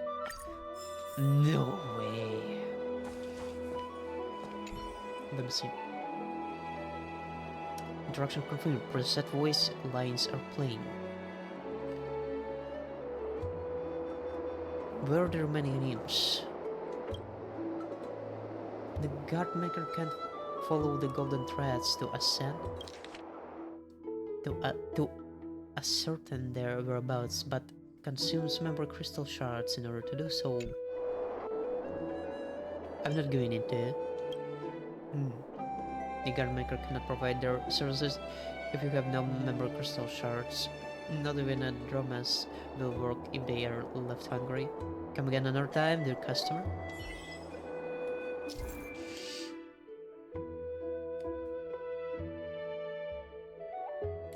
No way. Let me see. Interaction confirmed. Preset voice lines are playing. Where are the remaining names? The Guardmaker can't follow the golden threads to ascend to ascertain their whereabouts, but consumes member crystal shards in order to do so. I'm not going into it. The Guardmaker cannot provide their services if you have no member crystal shards. Not even a Dromas will work if they are left hungry. Come again another time, dear customer.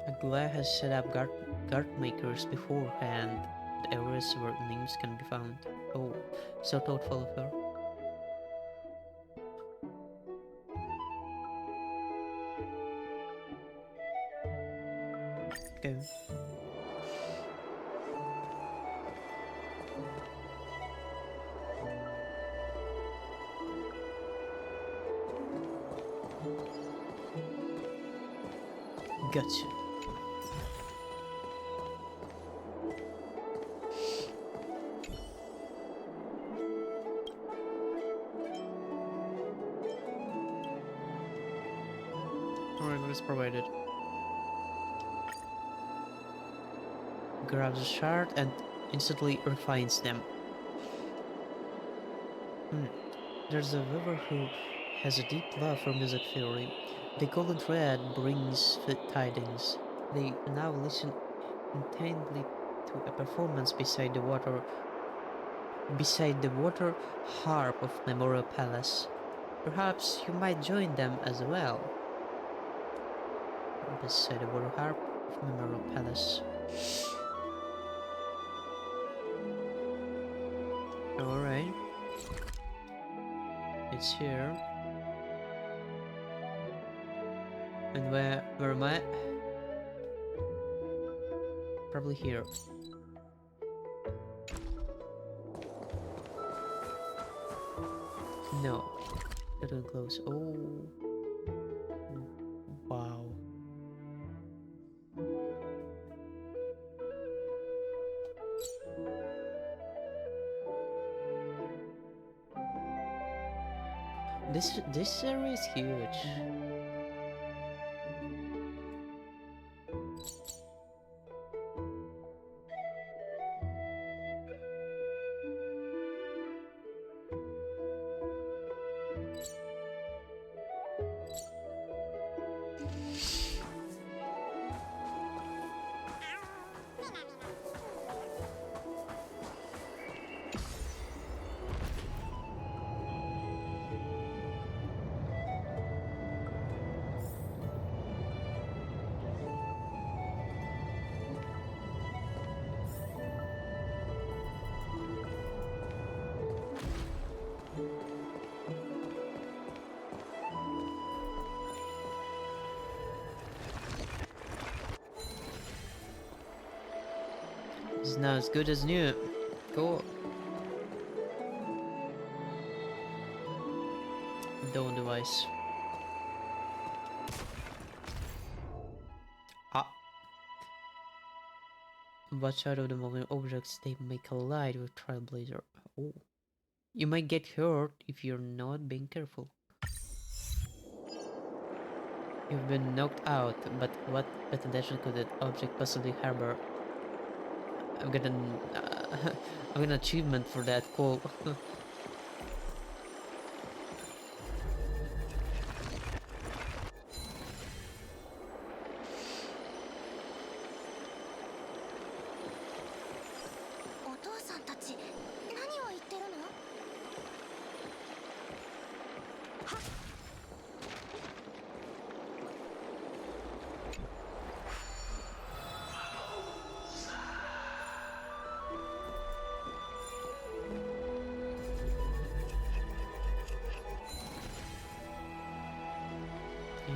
Aglaia has set up guard makers beforehand, the areas where names can be found. Oh, so thoughtful of her. Okay. Gotcha. Alright, what is provided? Grabs a shard and instantly refines them. There's a weaver who has a deep love for music theory. The golden thread brings tidings. They now listen intently to a performance beside the water harp of Memorial Palace. Perhaps you might join them as well. Beside the water harp of Memorial Palace. Alright. It's here. And where am I? Probably here. No. Little close. Oh. Wow. This area is huge. It's now as good as new. Cool. Dawn device. Ah. Watch out of the moving objects, they may collide with Trailblazer. Oh. You might get hurt if you're not being careful. You've been knocked out, but what potential could that object possibly harbor? I've got an achievement for that. Cool. お父さんたち何を言ってるの？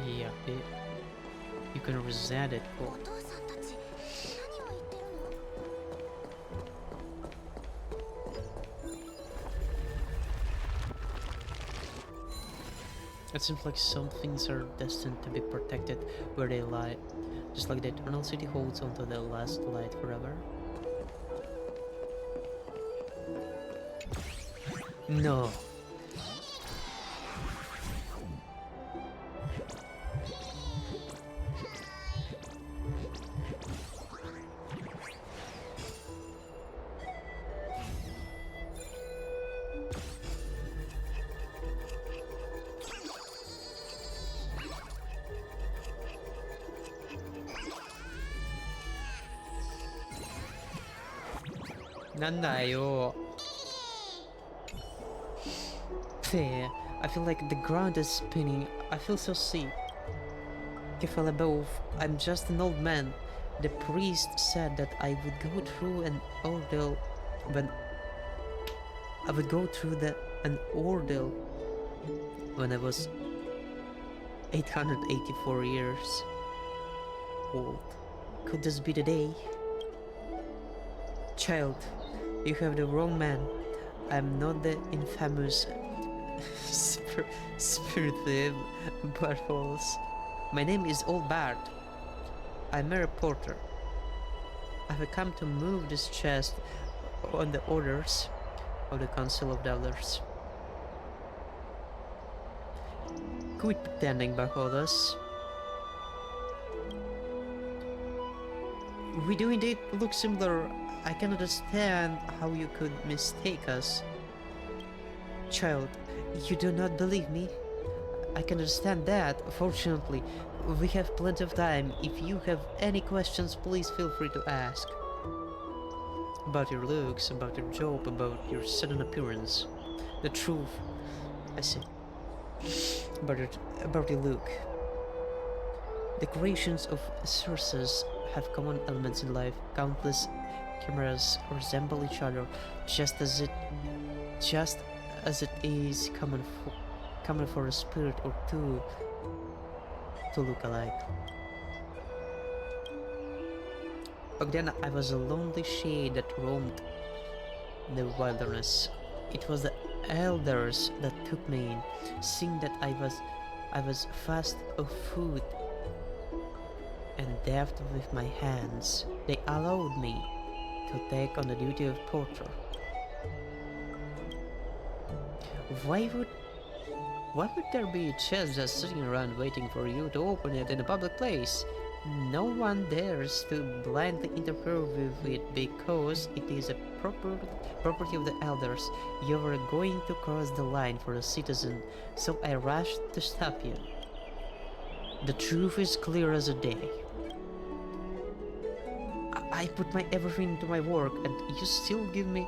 Yeah, you can reset it. Cool. お父さんたち何を言ってるの？ It seems like some things are destined to be protected where they lie, just like the Eternal City holds onto the last light forever. No. Nandayo. There, I feel like the ground is spinning. I feel so sick. Careful above, I'm just an old man. The priest said that I would go through an ordeal when when I was 884 years old. Could this be the day? Child, you have the wrong man. I'm not the infamous spirit thief Bartholus. My name is Old Bart. I'm a reporter. I have come to move this chest on the orders of the Council of the Elders. Quit pretending, Bartholus. We do indeed look similar. I can understand how you could mistake us. Child, you do not believe me? I can understand that. Fortunately, we have plenty of time. If you have any questions, please feel free to ask. About your looks, about your job, about your sudden appearance. The truth. I see. About your look. The creations of sources have common elements in life. Countless chimeras resemble each other, just as it is common for a spirit or two to look alike. Back then, I was a lonely shade that roamed the wilderness. It was the elders that took me in, seeing that I was fast of foot and deft with my hands. They allowed me to take on the duty of porter. Why would there be a chest just sitting around waiting for you to open it in a public place? No one dares to blindly interfere with it because it is a property of the elders. You were going to cross the line for a citizen, so I rushed to stop you. The truth is clear as a day. I put my everything into my work, and you still give an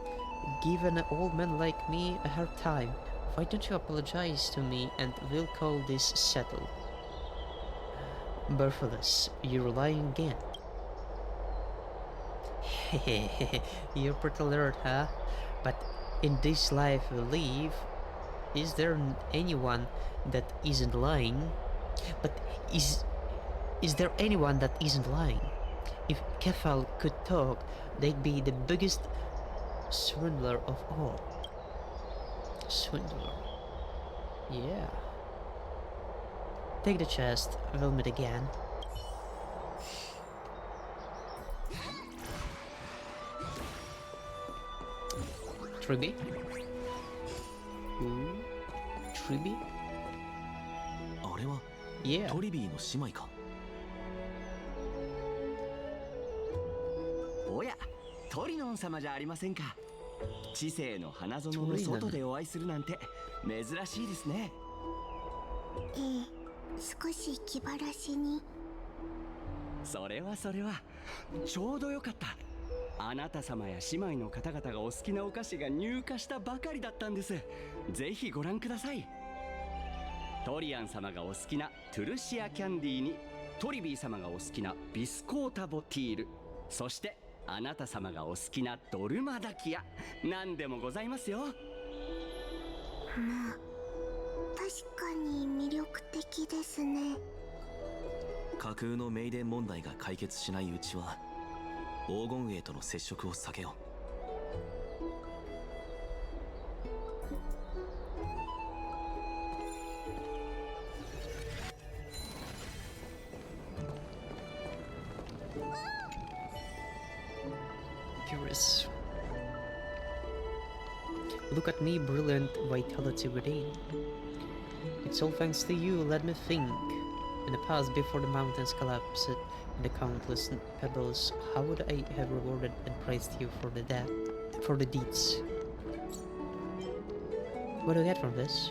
old man like me a hard time. Why don't you apologize to me and we'll call this settled? Bertholus, you're lying again. Hehehe, you're pretty alert, huh? But in this life we live, is there anyone that isn't lying? But is there anyone that isn't lying? If Kefal could talk, they'd be the biggest swindler of all. Swindler. Yeah. Take the chest, we'll meet again. Triby? Ooh. Triby? あれは Yeah. トリビーの姉妹か。おや、トリノン様じゃありませんか。知性の花園の外でお会いするなんて珍しいですね。ええ、少し気晴らしに。それはちょうどよかった。あなた様や姉妹の方々がお好きなお菓子が入荷したばかりだったんです。ぜひご覧ください。トリアン様がお好きなトゥルシアキャンディーに、トリビー様がお好きなビスコータボティール、そしてあなた様がお好きなドルマダキア、何でもございますよ。まあ、確かに魅力的ですね。架空のメイデン問題が解決しないうちは黄金衛との接触を避けよう。Curious. Look at me, brilliant vitality within. It's all thanks to you, let me think. In the past, before the mountains collapsed and the countless pebbles, how would I have rewarded and praised you for the deeds? What do I get from this?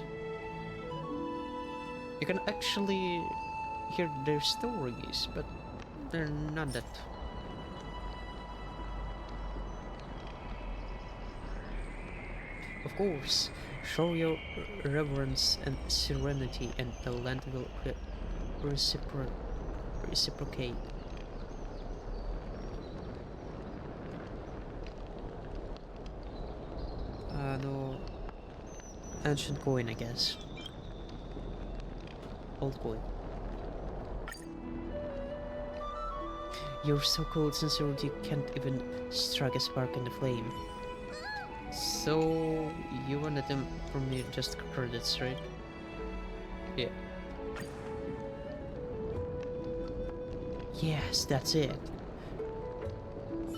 You can actually hear their stories, but they're not that. Of course, show your reverence and serenity, and the land will reciprocate. No, ancient coin, I guess. Old coin. Your so-called sincerity can't even strike a spark in the flame. So, you wanted them from me just credits, right? Yeah. Yes, that's it.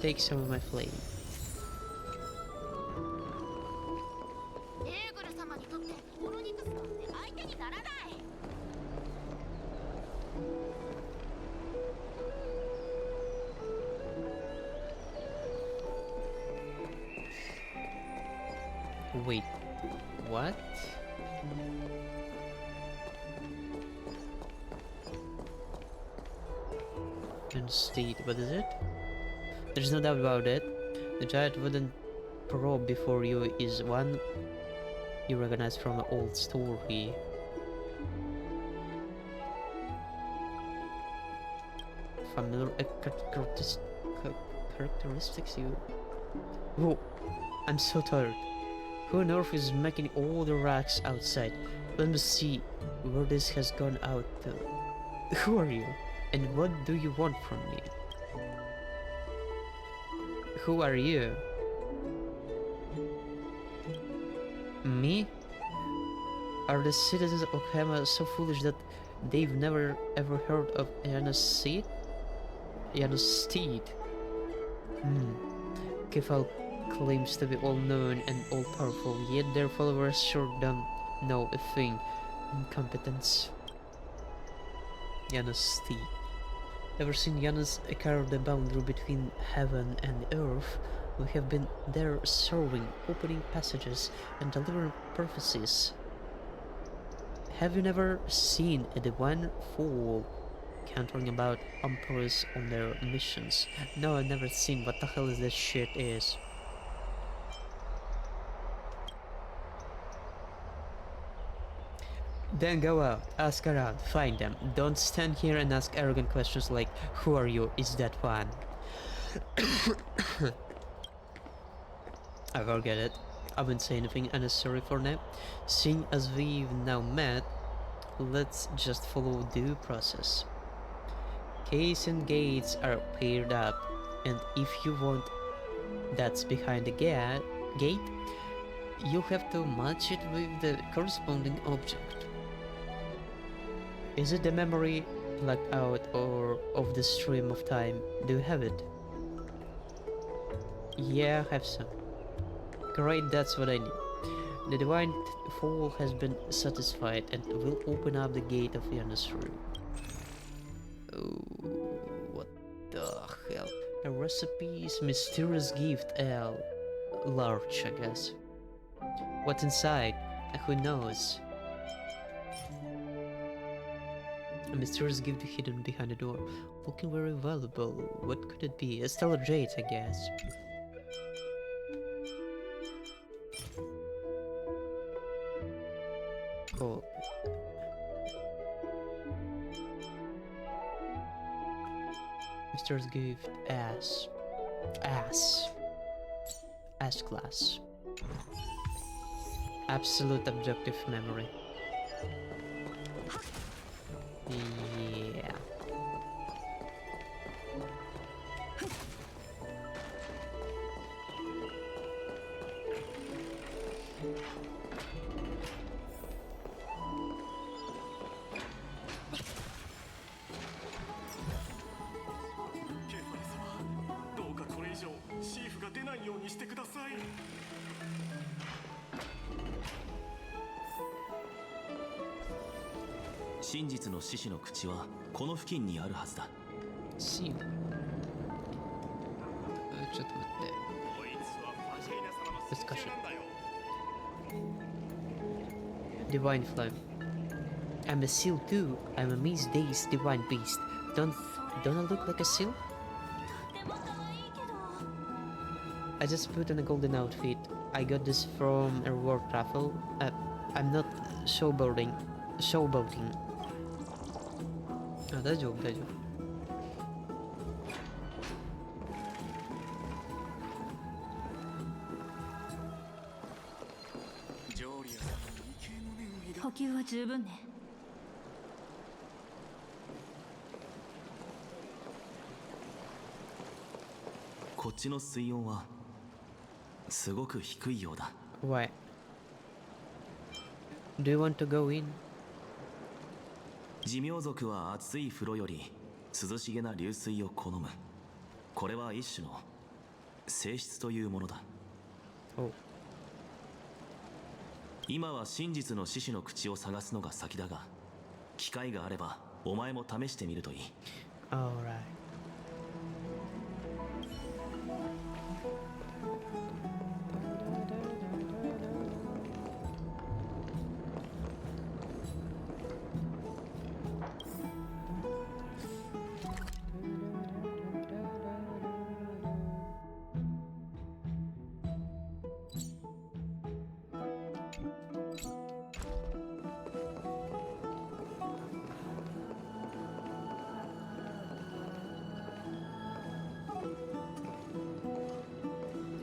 Take some of my flame. エーグル様にとってオロニクスなんて相手にならない。Wait, what? Instead, what is it? There's no doubt about it. The giant wooden probe before you is one you recognize from an old story. Familiar characteristics you... Whoa, I'm so tired. Who on earth is making all the racks outside? Let me see where this has gone out to. Who are you? And what do you want from me? Who are you? Me? Are the citizens of Okhama so foolish that they've never ever heard of Janus Steed? Janus Steed? Kefal claims to be all-knowing and all-powerful, yet their followers sure don't know a thing. Incompetence. Janus Steed. Ever since Janus carved the boundary between heaven and earth, we have been there serving, opening passages, and delivering prophecies. Have you never seen a divine fool cantering about emperors on their missions? No, I've never seen. What the hell is this shit is? Then go out, ask around, find them. Don't stand here and ask arrogant questions like, who are you, is that one? I forget it. I won't say anything unnecessary for now. Seeing as we've now met, let's just follow due process. Keys and gates are paired up, and if you want that's behind the gate, you have to match it with the corresponding object. Is it the memory plugged out or of the stream of time? Do you have it? Yeah, I have some. Great, that's what I need. The divine fall has been satisfied and will open up the gate of Janus room. Oh, what the hell? A recipe's mysterious gift, large, I guess. What's inside? Who knows? A mysterious gift hidden behind the door. Looking very valuable. What could it be? A stellar jade, I guess. Cool. Mysterious gift. Ass class. Absolute objective memory. Yeah.真実の獅子の口はこの付近にあるはずだ。ちょっと待って。Discussion. Divine flame. I'm a seal too. I'm a Miss Day's divine beast. Don't I look like a seal? I just put on a golden outfit. I got this from a reward raffle. I'm not showboating. あ、大丈夫。補給は十分ね。こっちの水温はすごく低いようだ。Why? Do you want to go in? 寿命族は熱い風呂より涼しげな流水を好む。これは一種の性質というものだ。今は真実の獅子の口を探すのが先だが、機会があればお前も試してみるといい。Alright.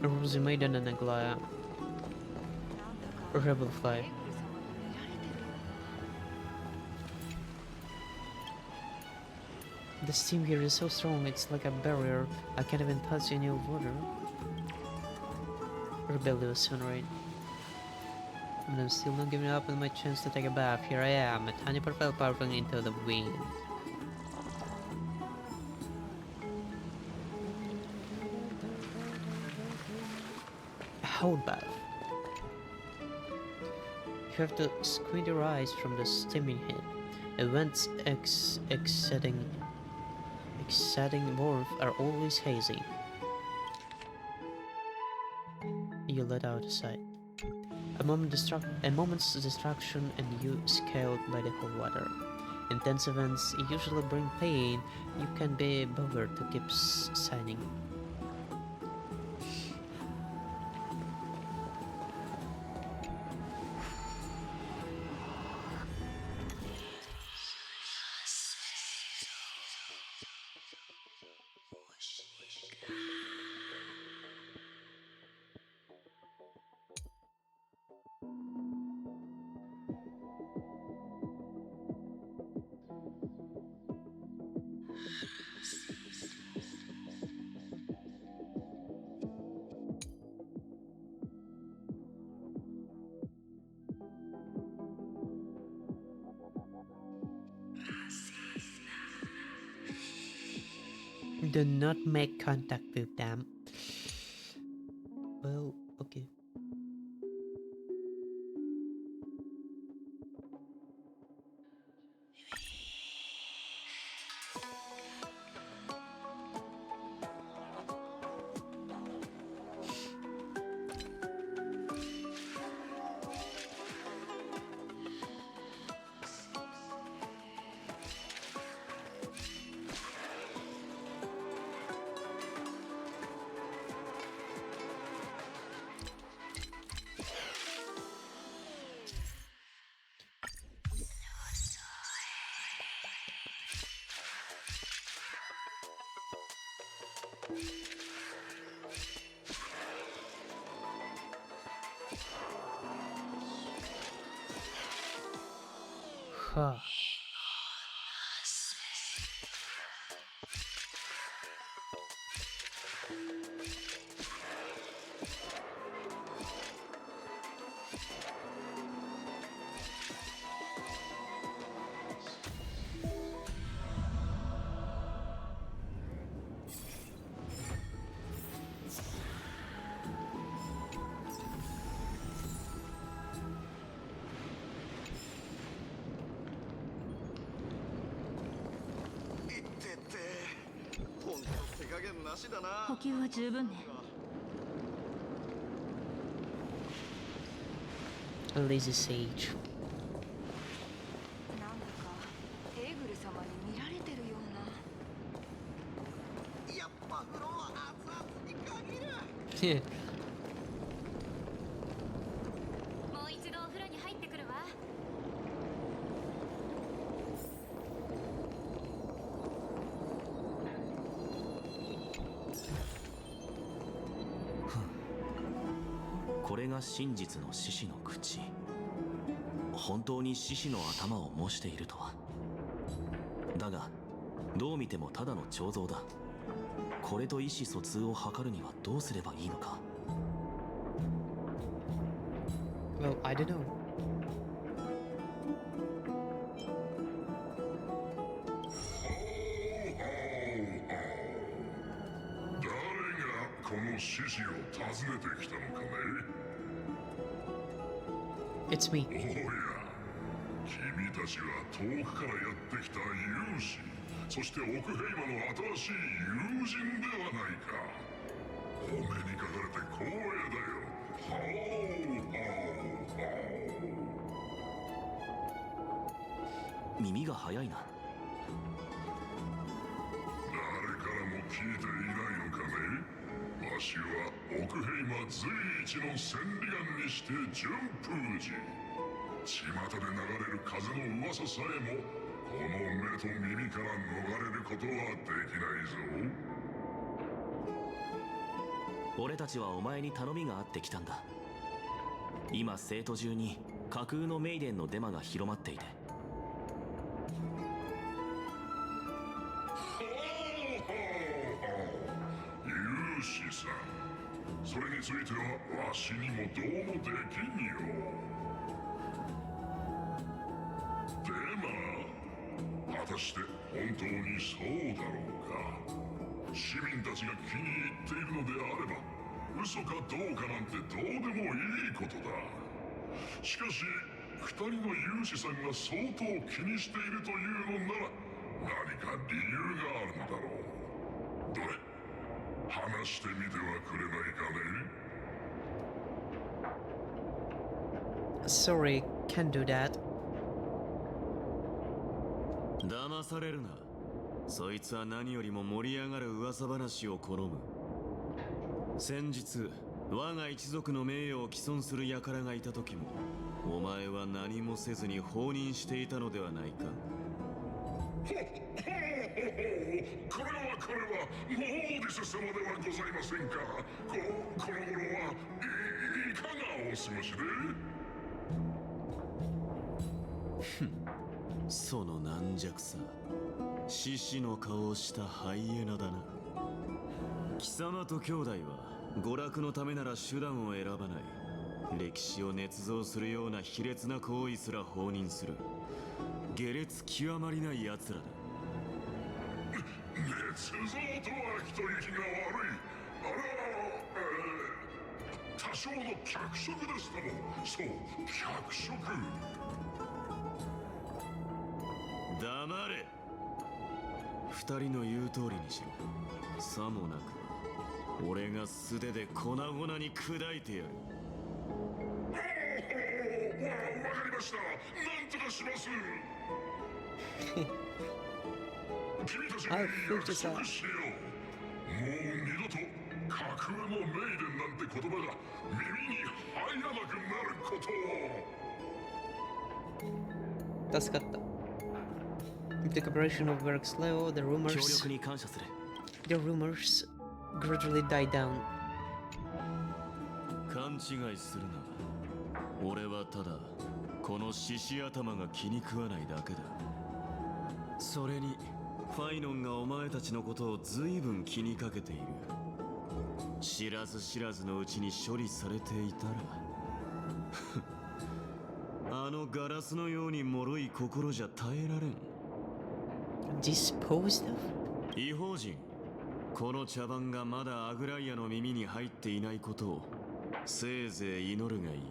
Rosy Maiden and Aglaya. Rebel Fly. The steam here is so strong, it's like a barrier. I can't even touch any water. Rebellious Sunrain. But I'm still not giving up on my chance to take a bath. Here I am, a tiny propel powerful into the wind. A whole bath. You have to squint your eyes from the steaming head. The vents exciting warmth are always hazy. You let out a sigh. A moment's distraction and you scaled by the cold water. Intense events usually bring pain. You can be bothered to keep signing. Do not make contact with them. Well, okay. Huh. A lazy sage. Yeah. もう一度お風呂に入ってくるわ。これが真実の獅子の口。本当に獅子の頭を模しているとは。だがどう見てもただの彫像だ。これと意思疎通を図るにはどうすればいいのか。 Well, I don't know. It's me. 君たちは遠くからやってきた勇士、そして奥平魔の新しい友人ではないか。お目にかかれて光栄だよ。ハオハオ。耳が早いな。誰からも聞いていないのかね。わしは奥平魔随一の千里眼にして順風寺。巷で流れる風の噂さえもこの目と耳から逃れることはできないぞ。俺たちはお前に頼みがあってきたんだ。今生徒中に架空のメイデンのデマが広まっていて。勇士さん、それについてはわしにもどうもできんよ。デマ、果たして本当にそうだろうか。市民たちが気に入っているのであれば、嘘かどうかなんてどうでもいいことだ。しかし二人の勇士さんが相当気にしているというのなら、何か理由があるのだろう。どれ、話してみてはくれないかね。 Sorry, can't do that. 騙されるな。そいつは何よりも盛り上がる噂話を好む。先日我が一族の名誉を毀損する輩がいた時も、お前は何もせずに放任していたのではないか。これはモーディス様ではございませんか。この頃はいかがお過ごしで。その軟弱さ、獅子の顔をしたハイエナだな。貴様と兄弟は娯楽のためなら手段を選ばない。歴史を捏造するような卑劣な行為すら放任する下劣極まりない奴らだ。捏造とは一息が悪い。あれは、多少の脚色ですとも。そう、脚色。黙れ。二人の言う通りにしろ。さもなく俺が素手で粉々に砕いてやる。わかりました。なんとかします。君たちに約束しよう。もう二度と架空のメイデンなんて言葉が耳に入らなくなることを。助かった。If the cooperation works slow, the 協 rumors 力に感謝する。 gradually die down. 勘違いするな。俺はただこの獅子頭が気に食わないだけだ。それにファイノンがお前たちのことを随分気にかけている。知らず知らずのうちに処理されていたらあのガラスのように脆い心じゃ耐えられん。Disposed of? 異邦人、この茶番がまだアグライアの耳に入っていないことをせいぜい祈るがいい。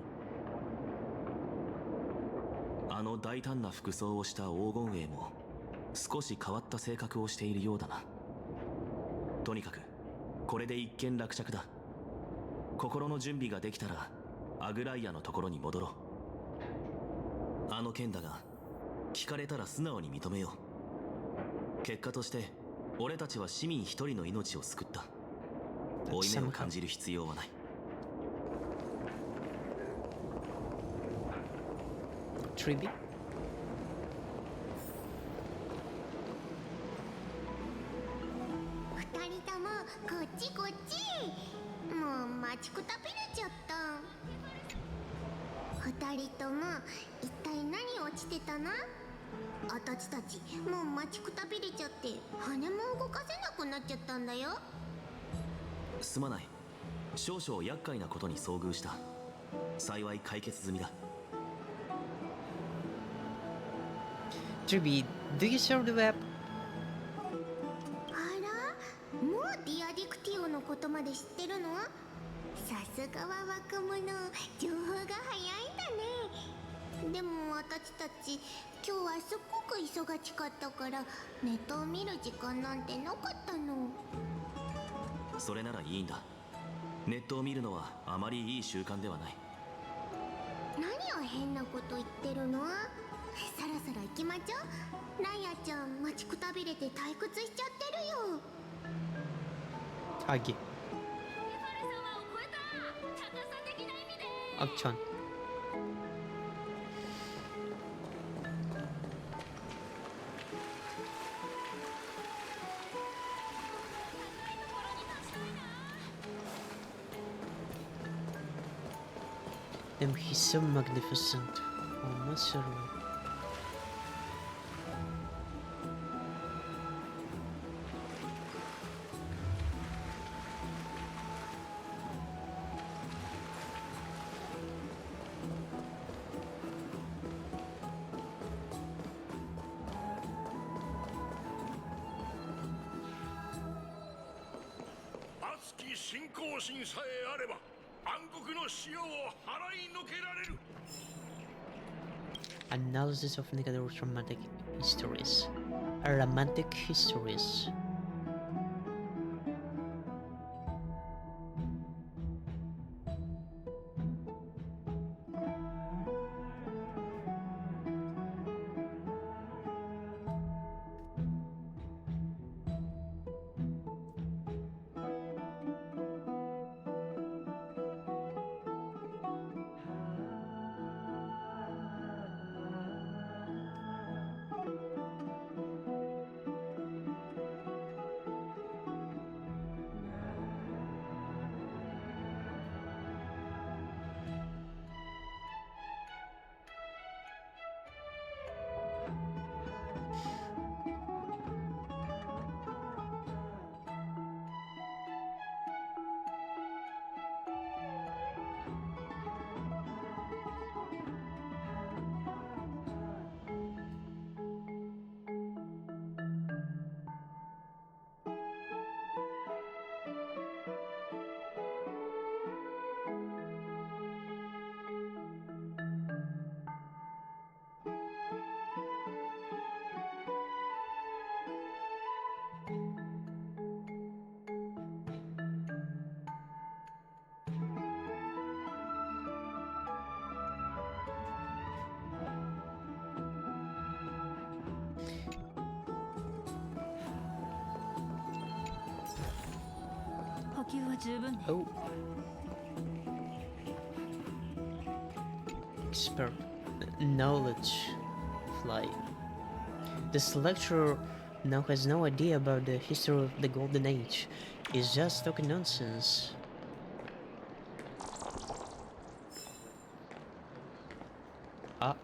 あの大胆な服装をした黄金衛も少し変わった性格をしているようだな。とにかくこれで一件落着だ。心の準備ができたらアグライアのところに戻ろう。あの件だが聞かれたら素直に認めよう。結果として俺たちは市民一人の命を救った。負い目を感じる必要はない。Triby? 二人ともこっちこっち。もう待ちくたびれちゃった。二人とも一体何落ちてたの？あたちたちもう待ちくたびれちゃって羽も動かせなくなっちゃったんだよ。すまない。少々厄介なことに遭遇した。幸い解決済みだ。Triby, do you serve the web? あら、もうディアディクティオのことまで知ってるの？さすがは若者、情報が早いんだね。でも私たち今日はすっごく忙しかったからネットを見る時間なんてなかったの。それならいいんだ。ネットを見るのはあまりいい習慣ではない。何を変なこと言ってるの？そろそろ行きまちょ。ライアちゃん待ちくたびれて退屈しちゃってるよ。Hagi. Akchan. Damn, he's so magnificent. Oh, Masaru. Analysis of negative romantic histories. Romantic histories. Oh. Expert knowledge fly. This lecturer now has no idea about the history of the Golden Age. He's just talking nonsense. Ah.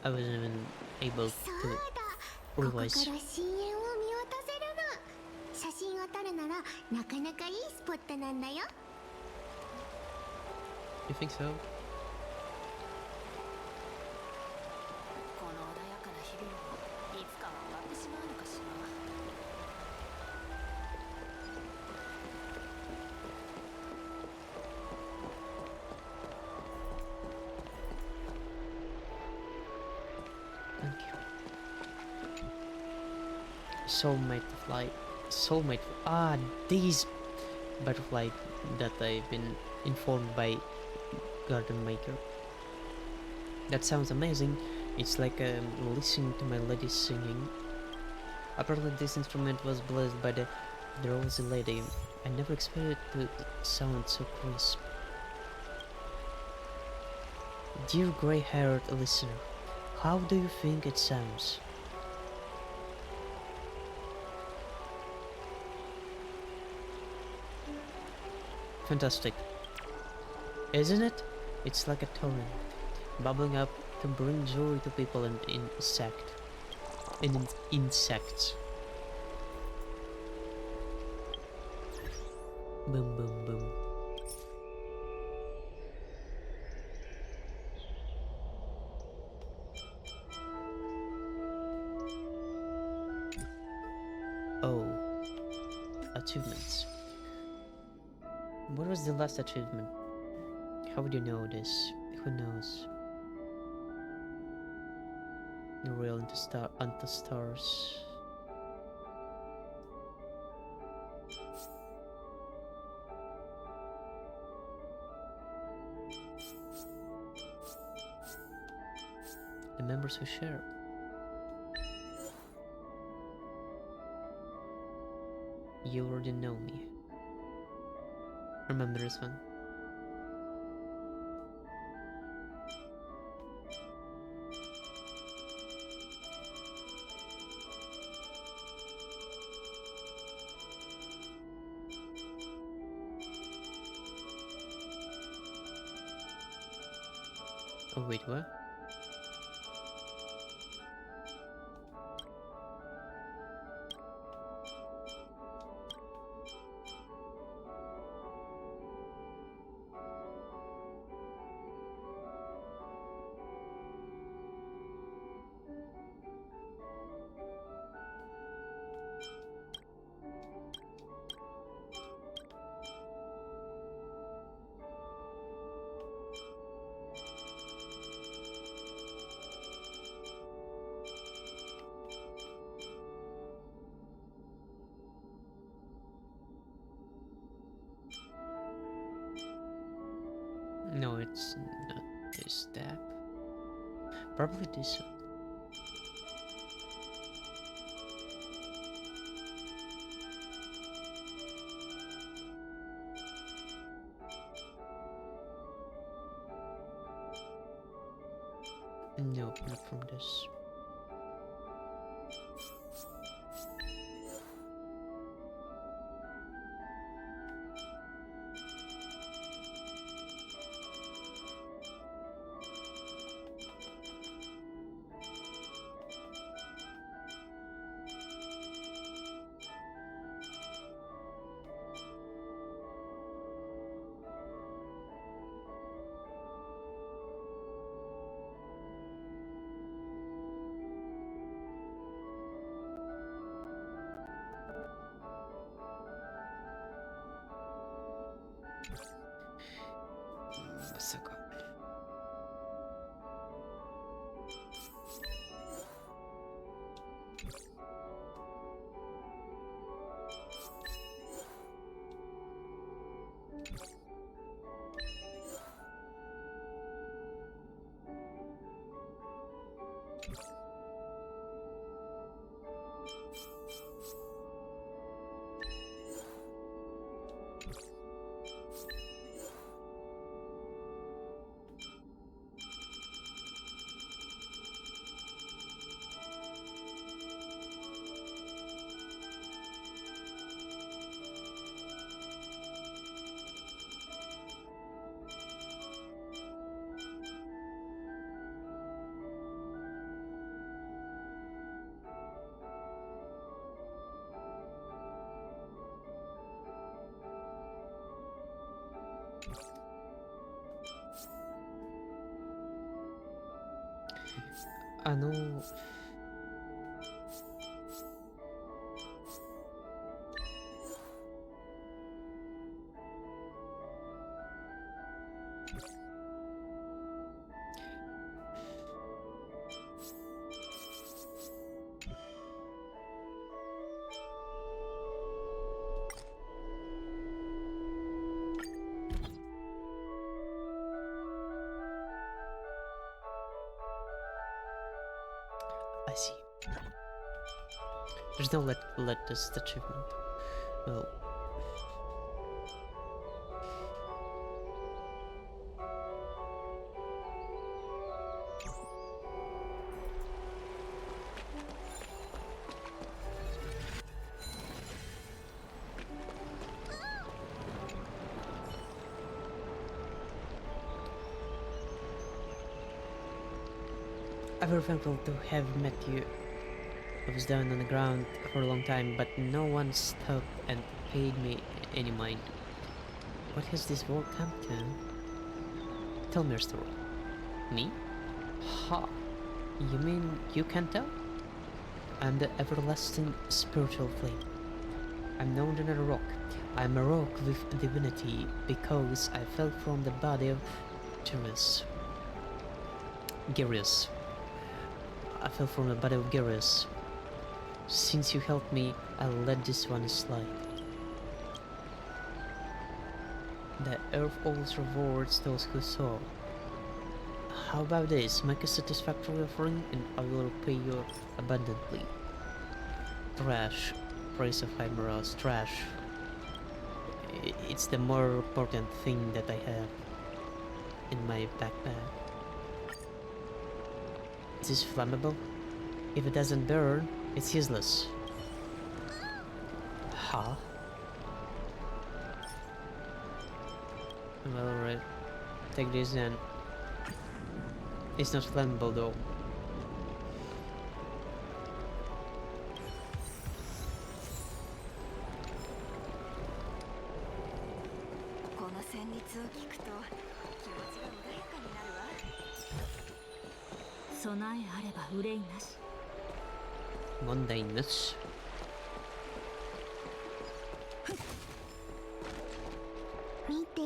I wasn't even able to revise. 写真を撮るならなかなかいいスポットなんだよ。 You think so? この穏やかな日々もいつかは終わってしまうのかしら。Thank you. Soulmate flight. Soulmate. Ah, these butterfly that I've been informed by Garden Maker. That sounds amazing. It's like listening to my lady singing. Apparently this instrument was blessed by the Rosy Lady. I never expected it to sound so crisp. Dear grey-haired listener, how do you think it sounds? Fantastic, isn't it? It's like a torrent, bubbling up to bring joy to people and insects. Boom, boom, boom. Oh, achievements. What was the last achievement? How would you know this? Who knows? The real into stars. The members who share. You already know me. Remember this one. Oh wait, what? No, it's not this tab. Probably this one. Nope, not from this. Masaka. No. I see. There's no let this achievement. Well, I'm very thankful to have met you. I was down on the ground for a long time, but no one stopped and paid me any mind. What has this world come to? Tell me your story. Me? Ha! You mean you can't tell? I'm the everlasting spiritual flame. I'm known under a rock. I'm a rock with divinity because I fell from the body of Girius. I fell from the body of Girius. Since you helped me, I'll let this one slide. The earth always rewards those who sow. How about this? Make a satisfactory offering and I will repay you abundantly. Trash. Praise of Hymeros. Trash. It's the more important thing that I have in my backpack. Is this flammable? If it doesn't burn, it's useless. Huh? Well, alright. Take this then. It's not flammable though. この旋律を聞くと気持ちが穏やかになるわ。備えあれば憂いなし。 Mundaneness. 見て、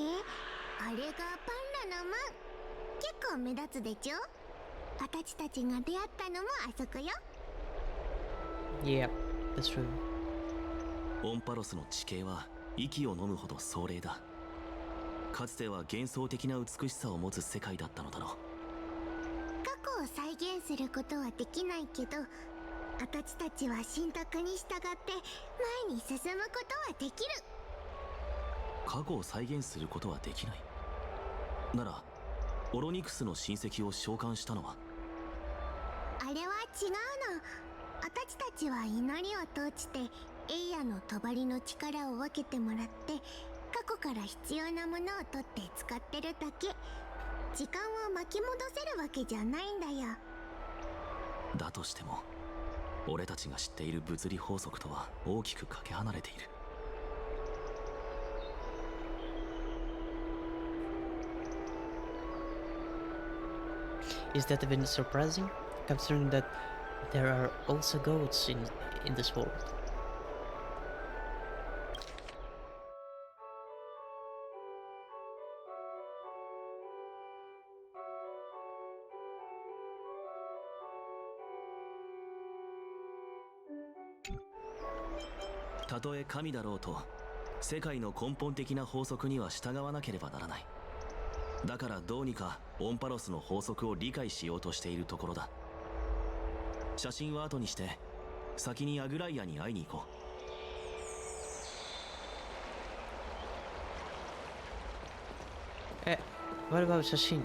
あれがパンダの門。結構目立つでちょ。私たちが出会ったのもあそこよ。 Yeah, that's true. オンパロスの地形は息を飲むほど壮麗だ。かつては幻想的な美しさを持つ世界だったのだろう。過去を再現することはできないけど、私たちは神託に従って前に進むことはできる。過去を再現することはできない。ならオロニクスの親戚を召喚したのは？あれは違うの。私たちは祈りを通じてエイヤの帳の力を分けてもらって、過去から必要なものを取って使ってるだけ。時間を巻き戻せるわけじゃないんだよ。だとしても俺たちが知っている物理法則とは大きくかけ離れている。Is that even surprising, considering that there are also goats in this world?「たとえ神だろうと世界の根本的な法則には従わなければならない。だからどうにかオンパロスの法則を理解しようとしているところだ。写真は後にして先にアグライアに会いに行こう。What about 写真?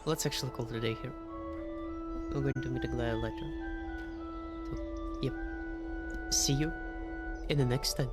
Let's actually call it a day here. We're going to meet a Glad later. So, yep. See you in the next time.